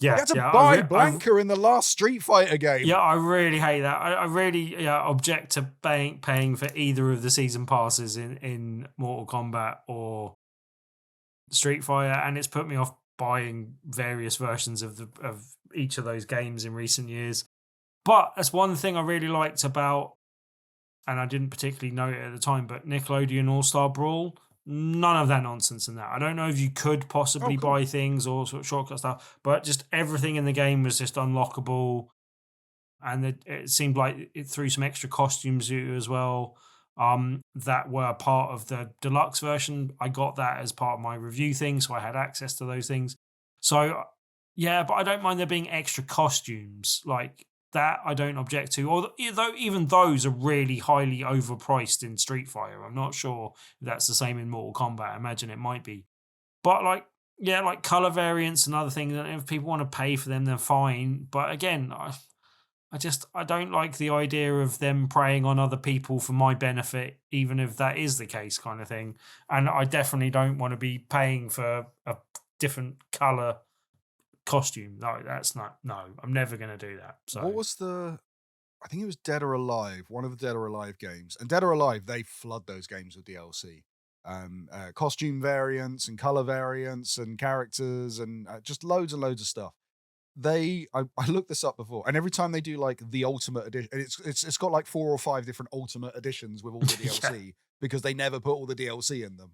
Yeah, You had to buy Blanca in the last Street Fighter game. Yeah, I really hate that. I really object to paying for either of the season passes in Mortal Kombat or Street Fighter, and it's put me off buying various versions of each of those games in recent years. But that's one thing I really liked about, and I didn't particularly know it at the time, but Nickelodeon All-Star Brawl, none of that nonsense in that. I don't know if you could possibly buy things or sort of shortcut stuff, but just everything in the game was just unlockable. And it seemed like it threw some extra costumes at you as well, that were part of the deluxe version. I got that as part of my review thing, so I had access to those things. So, yeah, but I don't mind there being extra costumes. Like, that I don't object to, although even those are really highly overpriced in Street Fighter. I'm not sure if that's the same in Mortal Kombat. I imagine it might be. But like color variants and other things, and if people want to pay for them, then fine. But again, I don't like the idea of them preying on other people for my benefit, even if that is the case, kind of thing. And I definitely don't want to be paying for a different color costume. No, I'm never going to do that. So what was I think it was Dead or Alive, one of the Dead or Alive games. And Dead or Alive, they flood those games with DLC. Costume variants and color variants and characters and just loads and loads of stuff. I looked this up before, and every time they do like the Ultimate Edition, it's got like 4 or 5 different Ultimate Editions with all the DLC because they never put all the DLC in them,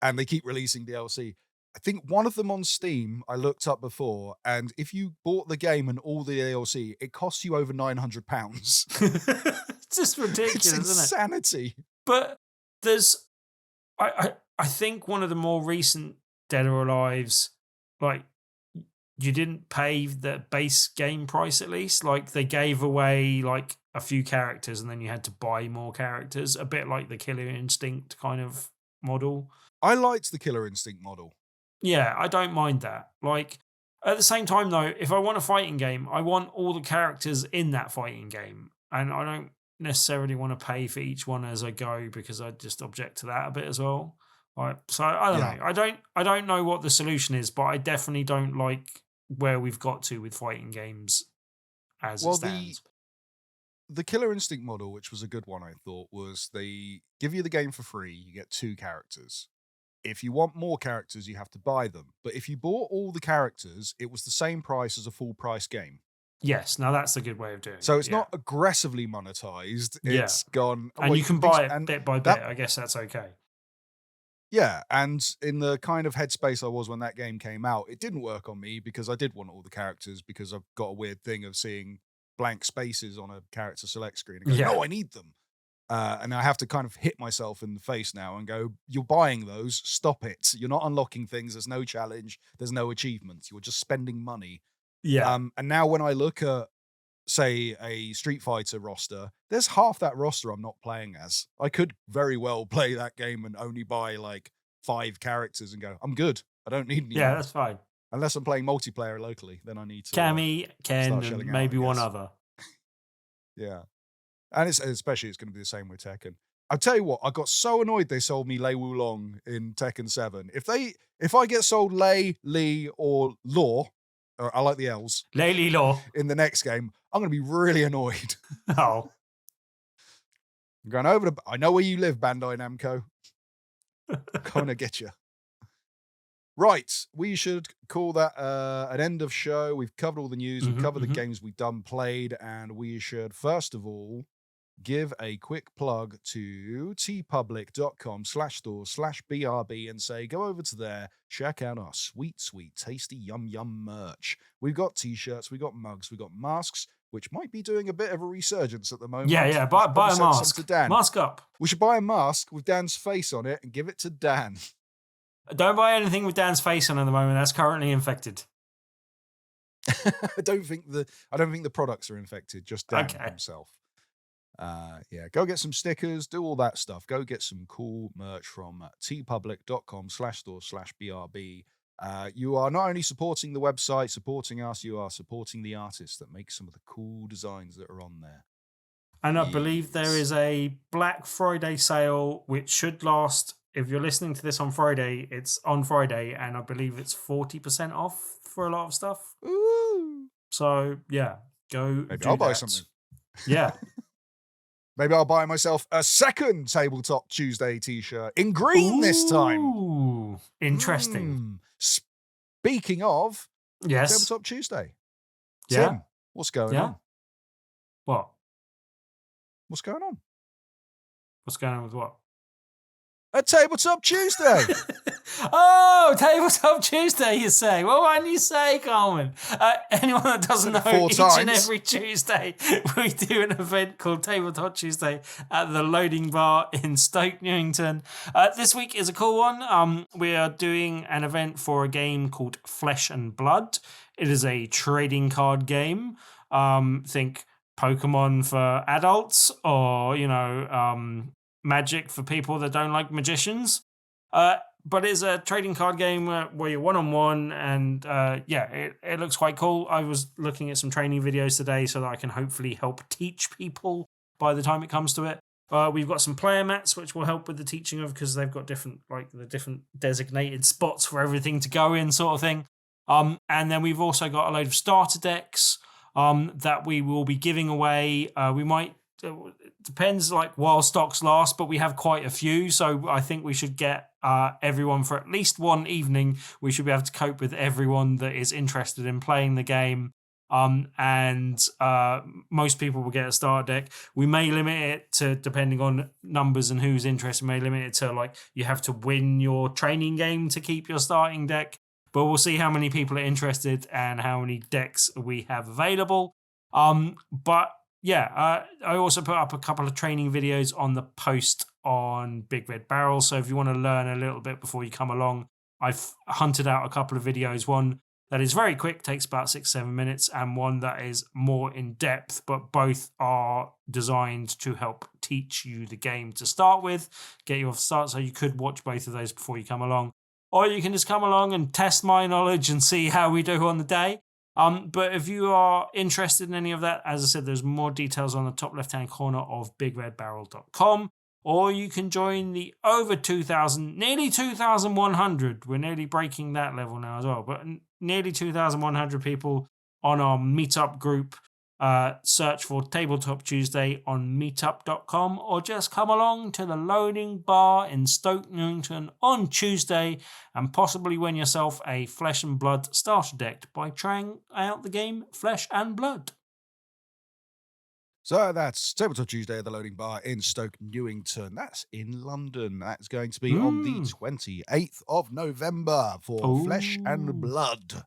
and they keep releasing DLC. I think one of them on Steam I looked up before, and if you bought the game and all the DLC, it costs you over £900. It's just ridiculous, it's insanity. Isn't it? But there's, I think one of the more recent Dead or Alives, like, you didn't pay the base game price at least. Like, they gave away like a few characters and then you had to buy more characters, a bit like the Killer Instinct kind of model. I liked the Killer Instinct model. Yeah, I don't mind that. Like, at the same time though, if I want a fighting game, I want all the characters in that fighting game. And I don't necessarily want to pay for each one as I go because I just object to that a bit as well. Right. So I don't know. I don't know what the solution is, but I definitely don't like where we've got to with fighting games as it stands. The Killer Instinct model, which was a good one, I thought, was they give you the game for free, you get 2 characters. If you want more characters, you have to buy them. But if you bought all the characters, it was the same price as a full price game. Yes, now that's a good way of doing it. So it's not aggressively monetized. It's gone... And you can buy it bit by bit. I guess that's okay. Yeah, and in the kind of headspace I was when that game came out, it didn't work on me because I did want all the characters because I've got a weird thing of seeing blank spaces on a character select screen and go, no, I need them. And I have to kind of hit myself in the face now and go, you're buying those, stop it. You're not unlocking things, there's no challenge, there's no achievements, you're just spending money. Yeah. And now when I look at, say, a Street Fighter roster, there's half that roster I'm not playing as. I could very well play that game and only buy like 5 characters and go, I'm good. I don't need any more. That's fine. Unless I'm playing multiplayer locally, then I need to. Cammy, Ken, and maybe one other. Yeah. And especially it's going to be the same with Tekken. I'll tell you what, I got so annoyed they sold me Lei Wulong in Tekken 7. If I get sold Lei, Lee, or Law, or I like the L's. Lei Li Law. In the next game, I'm going to be really annoyed. Oh. I'm going over to... I know where you live, Bandai Namco. I'm going to get you. Right, we should call that an end of show. We've covered all the news. We've covered the games we've done played, and we should, first of all, give a quick plug to tpublic.com/store/BRB and say, go over to there, check out our sweet, sweet, tasty, yum, yum merch. We've got t-shirts, we've got mugs, we've got masks, which might be doing a bit of a resurgence at the moment. Yeah, buy a mask. To Dan. Mask up. We should buy a mask with Dan's face on it and give it to Dan. Don't buy anything with Dan's face on at the moment. That's currently infected. I don't think the products are infected, just Dan himself. Yeah, go get some stickers, do all that stuff. Go get some cool merch from tpublic.com/store/BRB. You are not only supporting the website, supporting us, you are supporting the artists that make some of the cool designs that are on there. And I believe there is a Black Friday sale, which should last. If you're listening to this on Friday, it's on Friday, and I believe it's 40% off for a lot of stuff. Ooh. So, yeah, go. Maybe I'll buy something. Yeah. Maybe I'll buy myself a second Tabletop Tuesday t-shirt in green this time. Ooh, interesting. Speaking of Tabletop Tuesday. Tim, what's going on? What? What's going on? What's going on with what? A Tabletop Tuesday. Oh, Tabletop Tuesday, you say? Well, why don't you say, Coleman? Anyone that doesn't know, each and every Tuesday, we do an event called Tabletop Tuesday at the Loading Bar in Stoke, Newington. This week is a cool one. We are doing an event for a game called Flesh and Blood. It is a trading card game. Think Pokemon for adults, or, Magic for people that don't like magicians. But it's a trading card game where you're one-on-one, and it looks quite cool. I was looking at some training videos today so that I can hopefully help teach people by the time it comes to it. We've got some player mats which will help with the teaching of, because they've got different designated spots for everything to go in, sort of thing. And then we've also got a load of starter decks that we will be giving away. We might. Depends while stocks last, but we have quite a few, so I think we should get everyone for at least one evening. We should be able to cope with everyone that is interested in playing the game, and most people will get a starter deck. We may limit it to, depending on numbers and who's interested, may limit it to you have to win your training game to keep your starting deck, but we'll see how many people are interested and how many decks we have available. I also put up a couple of training videos on the post on Big Red Barrel. So if you want to learn a little bit before you come along, I've hunted out a couple of videos. One that is very quick, takes about 6-7 minutes, and one that is more in depth, but both are designed to help teach you the game to start with, get you off the start. So you could watch both of those before you come along, or you can just come along and test my knowledge and see how we do on the day. But if you are interested in any of that, as I said, there's more details on the top left-hand corner of bigredbarrel.com, or you can join the over 2,000, nearly 2,100. We're nearly breaking that level now as well, but nearly 2,100 people on our meetup group. Search for Tabletop Tuesday on meetup.com, or just come along to the Loading Bar in Stoke Newington on Tuesday and possibly win yourself a Flesh and Blood starter deck by trying out the game Flesh and Blood. So that's Tabletop Tuesday at the Loading Bar in Stoke Newington. That's in London. That's going to be on the 28th of November for Flesh and Blood.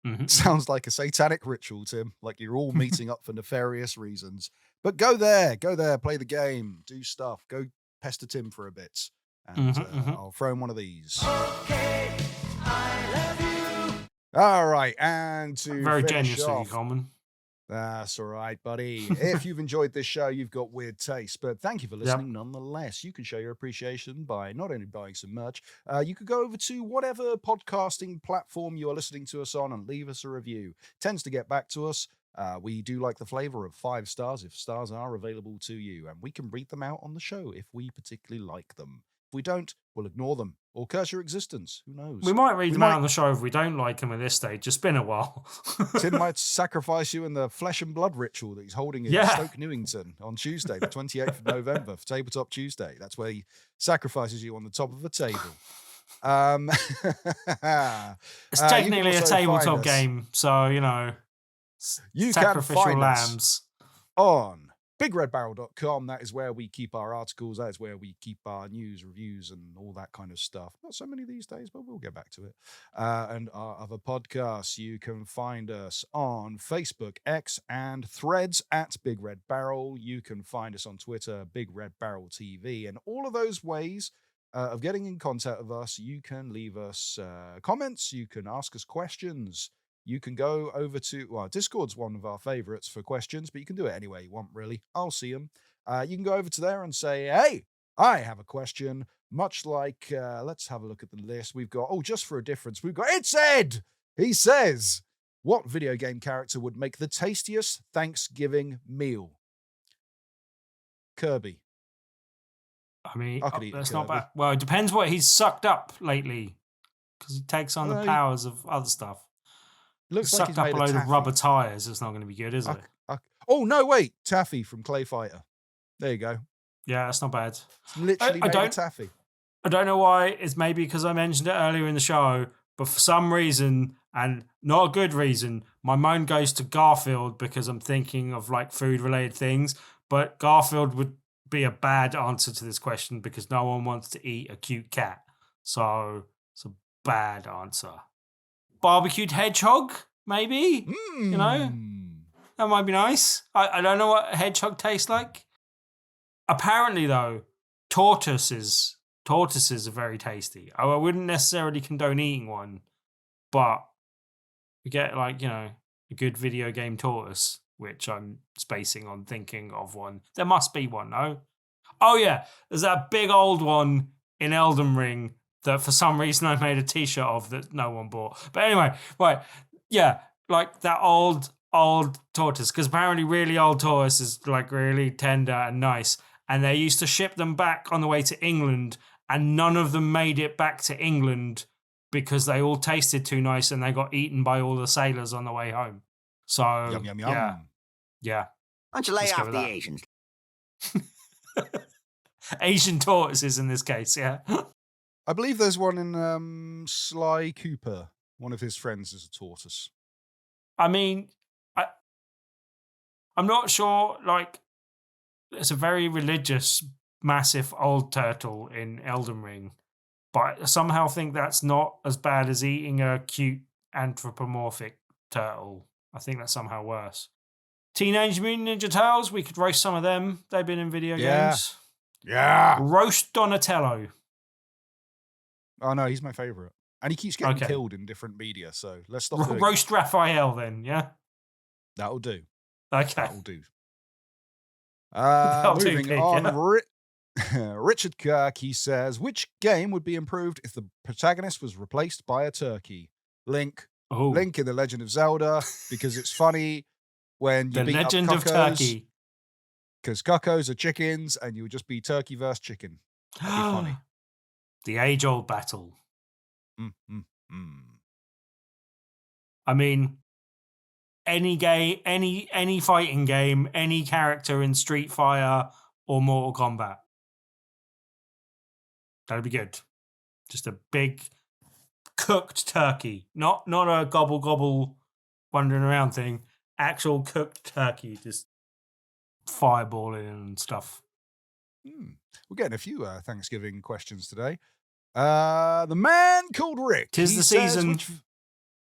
Mm-hmm. Sounds like a satanic ritual, Tim. Like you're all meeting up for nefarious reasons. But go there, play the game, do stuff. Go pester Tim for a bit, and I'll throw in one of these. Okay, I love you. All right, and to very generous of you, Coleman. That's all right, buddy. If you've enjoyed this show, you've got weird taste, but thank you for listening nonetheless. You can show your appreciation by not only buying some merch, you could go over to whatever podcasting platform you are listening to us on and leave us a review. Tends to get back to us. We do like the flavor of 5 stars if stars are available to you, and we can read them out on the show if we particularly like them. If we don't, we'll ignore them or curse your existence. Who knows? We might read them out on the show if we don't like them at this stage. It's been a while. Tim might sacrifice you in the Flesh and Blood ritual that he's holding in Stoke Newington on Tuesday, the 28th of November for Tabletop Tuesday. That's where he sacrifices you on the top of a table. It's technically a tabletop game, so, you sacrificial can find lambs. On bigredbarrel.com. That is where we keep our articles. That is where we keep our news, reviews, and all that kind of stuff. Not so many these days, but we'll get back to it. And our other podcasts, you can find us on Facebook, X, and Threads at Big Red Barrel. You can find us on Twitter, Big Red Barrel TV, and all of those ways of getting in contact with us. You can leave us comments. You can ask us questions. you can go over to, well, Discord's one of our favorites for questions, but you can do it any way you want, really. I'll see them. You can go over to there and say, hey, I have a question. Much like, let's have a look at the list. We've got, just for a difference, we've got, it's Ed! He says, what video game character would make the tastiest Thanksgiving meal? Kirby. I mean, I could eat that's Kirby. not bad. Well, it depends what he's sucked up lately, because he takes on the powers of other stuff. Looks he's like sucked he's up made a load of of rubber tires. It's not going to be good, is it? Oh, no, wait. Taffy from Clay Fighter. There you go. Yeah, that's not bad. It's literally made of taffy. I don't know why. It's maybe because I mentioned it earlier in the show, but for some reason, and not a good reason, my mind goes to Garfield because I'm thinking of like food-related things. But Garfield would be a bad answer to this question because no one wants to eat a cute cat. So it's a bad answer. Barbecued hedgehog, maybe? You know? That might be nice. I don't know what a hedgehog tastes like. Apparently, though, tortoises are very tasty. I wouldn't necessarily condone eating one, but we get a good video game tortoise, which I'm spacing on thinking of one. There must be one, no? Oh yeah, there's that big old one in Elden Ring that for some reason I made a t-shirt of that no one bought. But anyway, right, yeah, like that old tortoise, because apparently really old tortoise is like really tender and nice, and they used to ship them back on the way to England, and none of them made it back to England because they all tasted too nice and they got eaten by all the sailors on the way home. So yum, yum, yum. Yeah. Why don't you lay off the Asians? Asian tortoises in this case, yeah. I believe there's one in Sly Cooper. One of his friends is a tortoise. I mean, I'm not sure, like, it's a very religious, massive old turtle in Elden Ring, but I somehow think that's not as bad as eating a cute anthropomorphic turtle. I think that's somehow worse. Teenage Mutant Ninja Turtles, we could roast some of them. They've been in video games. Yeah. Roast Donatello. Oh, no, he's my favorite. And he keeps getting killed in different media, so let's stop doing Roast Raphael, then, yeah? That'll do. Okay. That'll do. That'll moving do, on, Richard Kirk, he says, which game would be improved if the protagonist was replaced by a turkey? Link. Oh. Link in The Legend of Zelda, because it's funny when you The beat Legend up of cuckoos, Turkey. because cuckoos are chickens, and you would just be turkey versus chicken. That'd be funny. The age-old battle. Mm. I mean, any game, any fighting game, any character in Street Fighter or Mortal Kombat. That'd be good. Just a big cooked turkey, not a gobble gobble wandering around thing. Actual cooked turkey, just fireballing and stuff. We're getting a few Thanksgiving questions today. The man called Rick. 'Tis the season.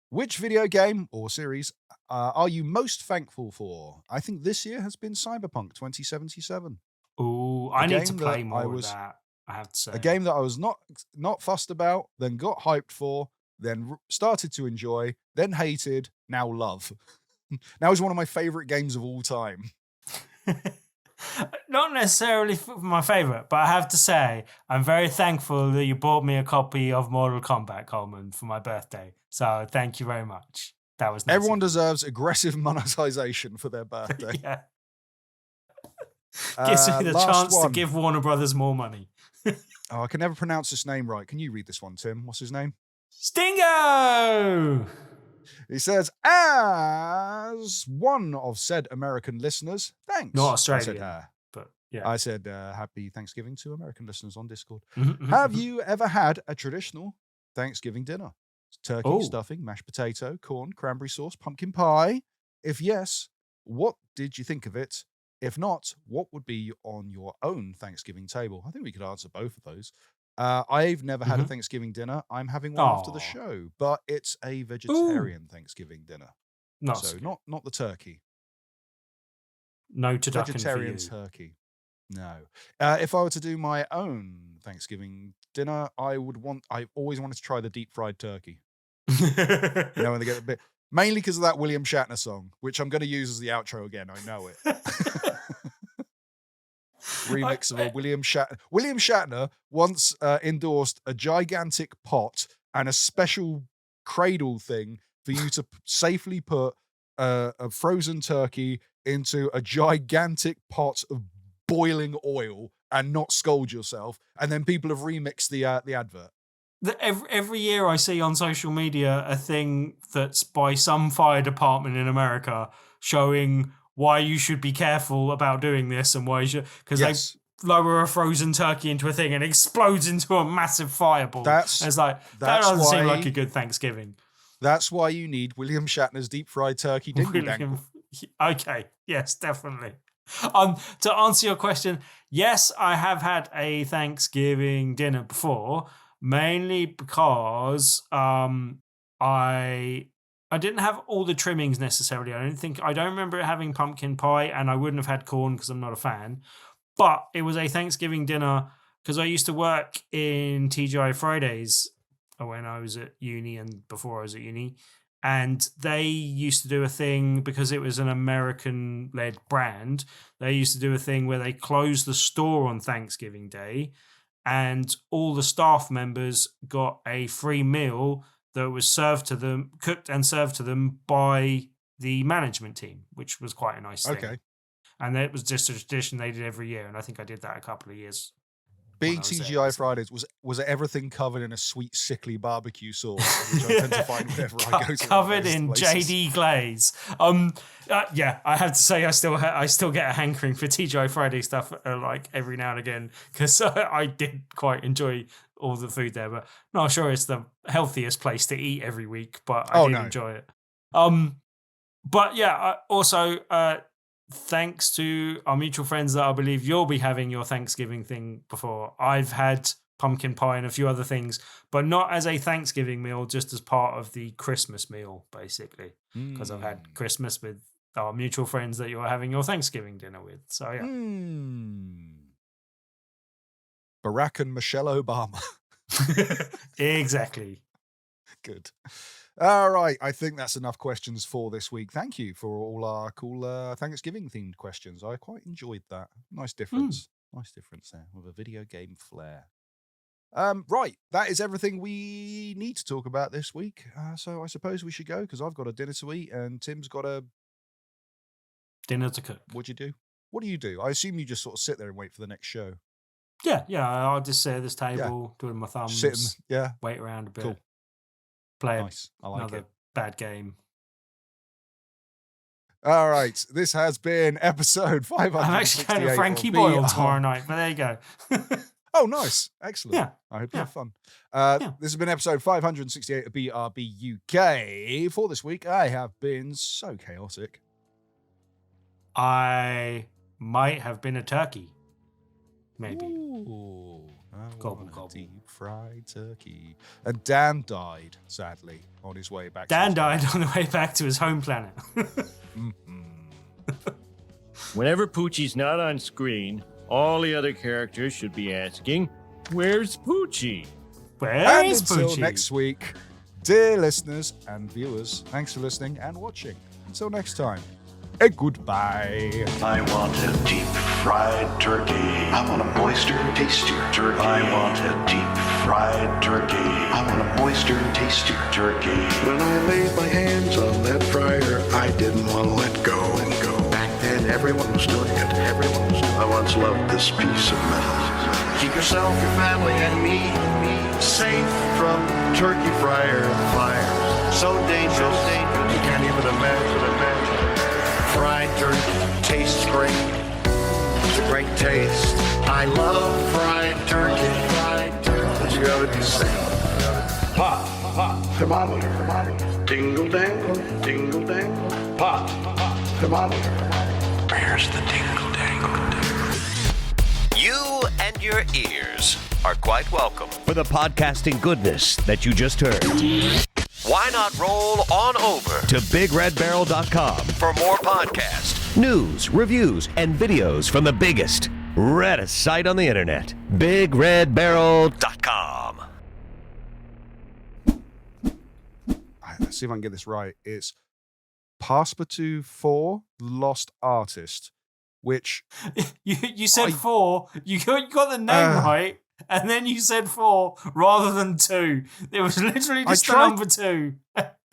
Which video game or series are you most thankful for? I think this year has been Cyberpunk 2077. Ooh, I need to play more of that. I have to say, a game that I was not fussed about, then got hyped for, then started to enjoy, then hated, now love. Now is one of my favorite games of all time. Not necessarily my favorite, but I have to say I'm very thankful that you bought me a copy of Mortal Kombat, Coleman, for my birthday. So thank you very much. That was nice. Everyone deserves aggressive monetization for their birthday. Yeah. Gives me the chance to give Warner Brothers more money. I can never pronounce this name right. Can you read this one, Tim? What's his name? Stingo! He says, as one of said American listeners, thanks. Not Australian, I said, but yeah. I said, happy Thanksgiving to American listeners on Discord. Mm-hmm. Have you ever had a traditional Thanksgiving dinner? Turkey, stuffing, mashed potato, corn, cranberry sauce, pumpkin pie? If yes, what did you think of it? If not, what would be on your own Thanksgiving table? I think we could answer both of those. I've never had a Thanksgiving dinner. I'm having one after the show, but it's a vegetarian Thanksgiving dinner. Not the turkey. No turducken vegetarian for you. Turkey. No. If I were to do my own Thanksgiving dinner, I always wanted to try the deep fried turkey. When they get a bit Mainly because of that William Shatner song, which I'm going to use as the outro again. I know it. Remix of a William Shatner. William Shatner once endorsed a gigantic pot and a special cradle thing for you to safely put a frozen turkey into a gigantic pot of boiling oil and not scald yourself. And then people have remixed the advert. Every year I see on social media a thing that's by some fire department in America showing why you should be careful about doing this and why you should, because they lower a frozen turkey into a thing and it explodes into a massive fireball. It's like, that doesn't seem like a good Thanksgiving. That's why you need William Shatner's deep fried turkey dingle dangle. Okay, yes, definitely. To answer your question, yes, I have had a Thanksgiving dinner before, mainly because I didn't have all the trimmings necessarily. I don't remember it having pumpkin pie, and I wouldn't have had corn because I'm not a fan. But it was a Thanksgiving dinner because I used to work in TGI Fridays when I was at uni and before I was at uni. And they used to do a thing, because it was an American-led brand, they used to do a thing where they closed the store on Thanksgiving Day and all the staff members got a free meal that was served to them, cooked and served to them by the management team, which was quite a nice thing. Okay. And it was just a tradition they did every year, and I think I did that a couple of years. Being TGI Fridays, was everything covered in a sweet, sickly barbecue sauce, which I tend to find whenever I go to covered in places. JD glaze. Yeah, I have to say I still get a hankering for TGI Friday stuff like every now and again, because I did quite enjoy all the food there, but not sure it's the healthiest place to eat every week, but I did enjoy it. But yeah, also thanks to our mutual friends that I believe you'll be having your Thanksgiving thing before, I've had pumpkin pie and a few other things, but not as a Thanksgiving meal, just as part of the Christmas meal, basically, because I've had Christmas with our mutual friends that you're having your Thanksgiving dinner with. So yeah. Barack and Michelle Obama. Exactly. Good. All right, I think that's enough questions for this week. Thank you for all our cool Thanksgiving themed questions. I quite enjoyed that. Nice difference. Nice difference there with a video game flair. Right, that is everything we need to talk about this week. So I suppose we should go, because I've got a dinner to eat and Tim's got a dinner to cook. What'd you do? What do you do? I assume you just sort of sit there and wait for the next show. Yeah. I'll just sit at this table, doing my thumbs, wait around a bit. Cool. Play another bad game. All right, this has been episode 568. I'm actually going to Frankie Boyle tomorrow night, but there you go. Oh, nice. Excellent. Yeah. I hope you have fun. This has been episode 568 of BRB UK. For this week, I have been so chaotic. I might have been a turkey. Maybe. Ooh. Gobble. Deep fried turkey. And Dan died, sadly, on his way back. Dan died on the way back to his home planet. Whenever Poochie's not on screen, all the other characters should be asking, "Where's Poochie?" Where is Poochie? Until next week, dear listeners and viewers, thanks for listening and watching. Until next time. Goodbye. I want a deep fried turkey. I want a moister, tastier turkey. I want a deep fried turkey. I want a moister, tastier turkey. When I laid my hands on that fryer, I didn't want to let go. Back then, everyone was doing it. I once loved this piece of metal. Keep yourself, your family, and me safe from turkey fryer fires. So dangerous, you can't even imagine. Fried turkey tastes great. It's a great taste. I love fried turkey. But you gotta be safe. Pot. Thermometer. Dingle dangle. Pot. Thermometer. Where's the dingle dangle? You and your ears are quite welcome for the podcasting goodness that you just heard. Why not roll on over to BigRedBarrel.com for more podcasts, news, reviews, and videos from the biggest, reddest site on the internet, BigRedBarrel.com. see if I can get this right. It's Passepartout 4 Lost Artist, which you said 4. You got the name right, and then you said 4 rather than 2. It was literally just the number 2.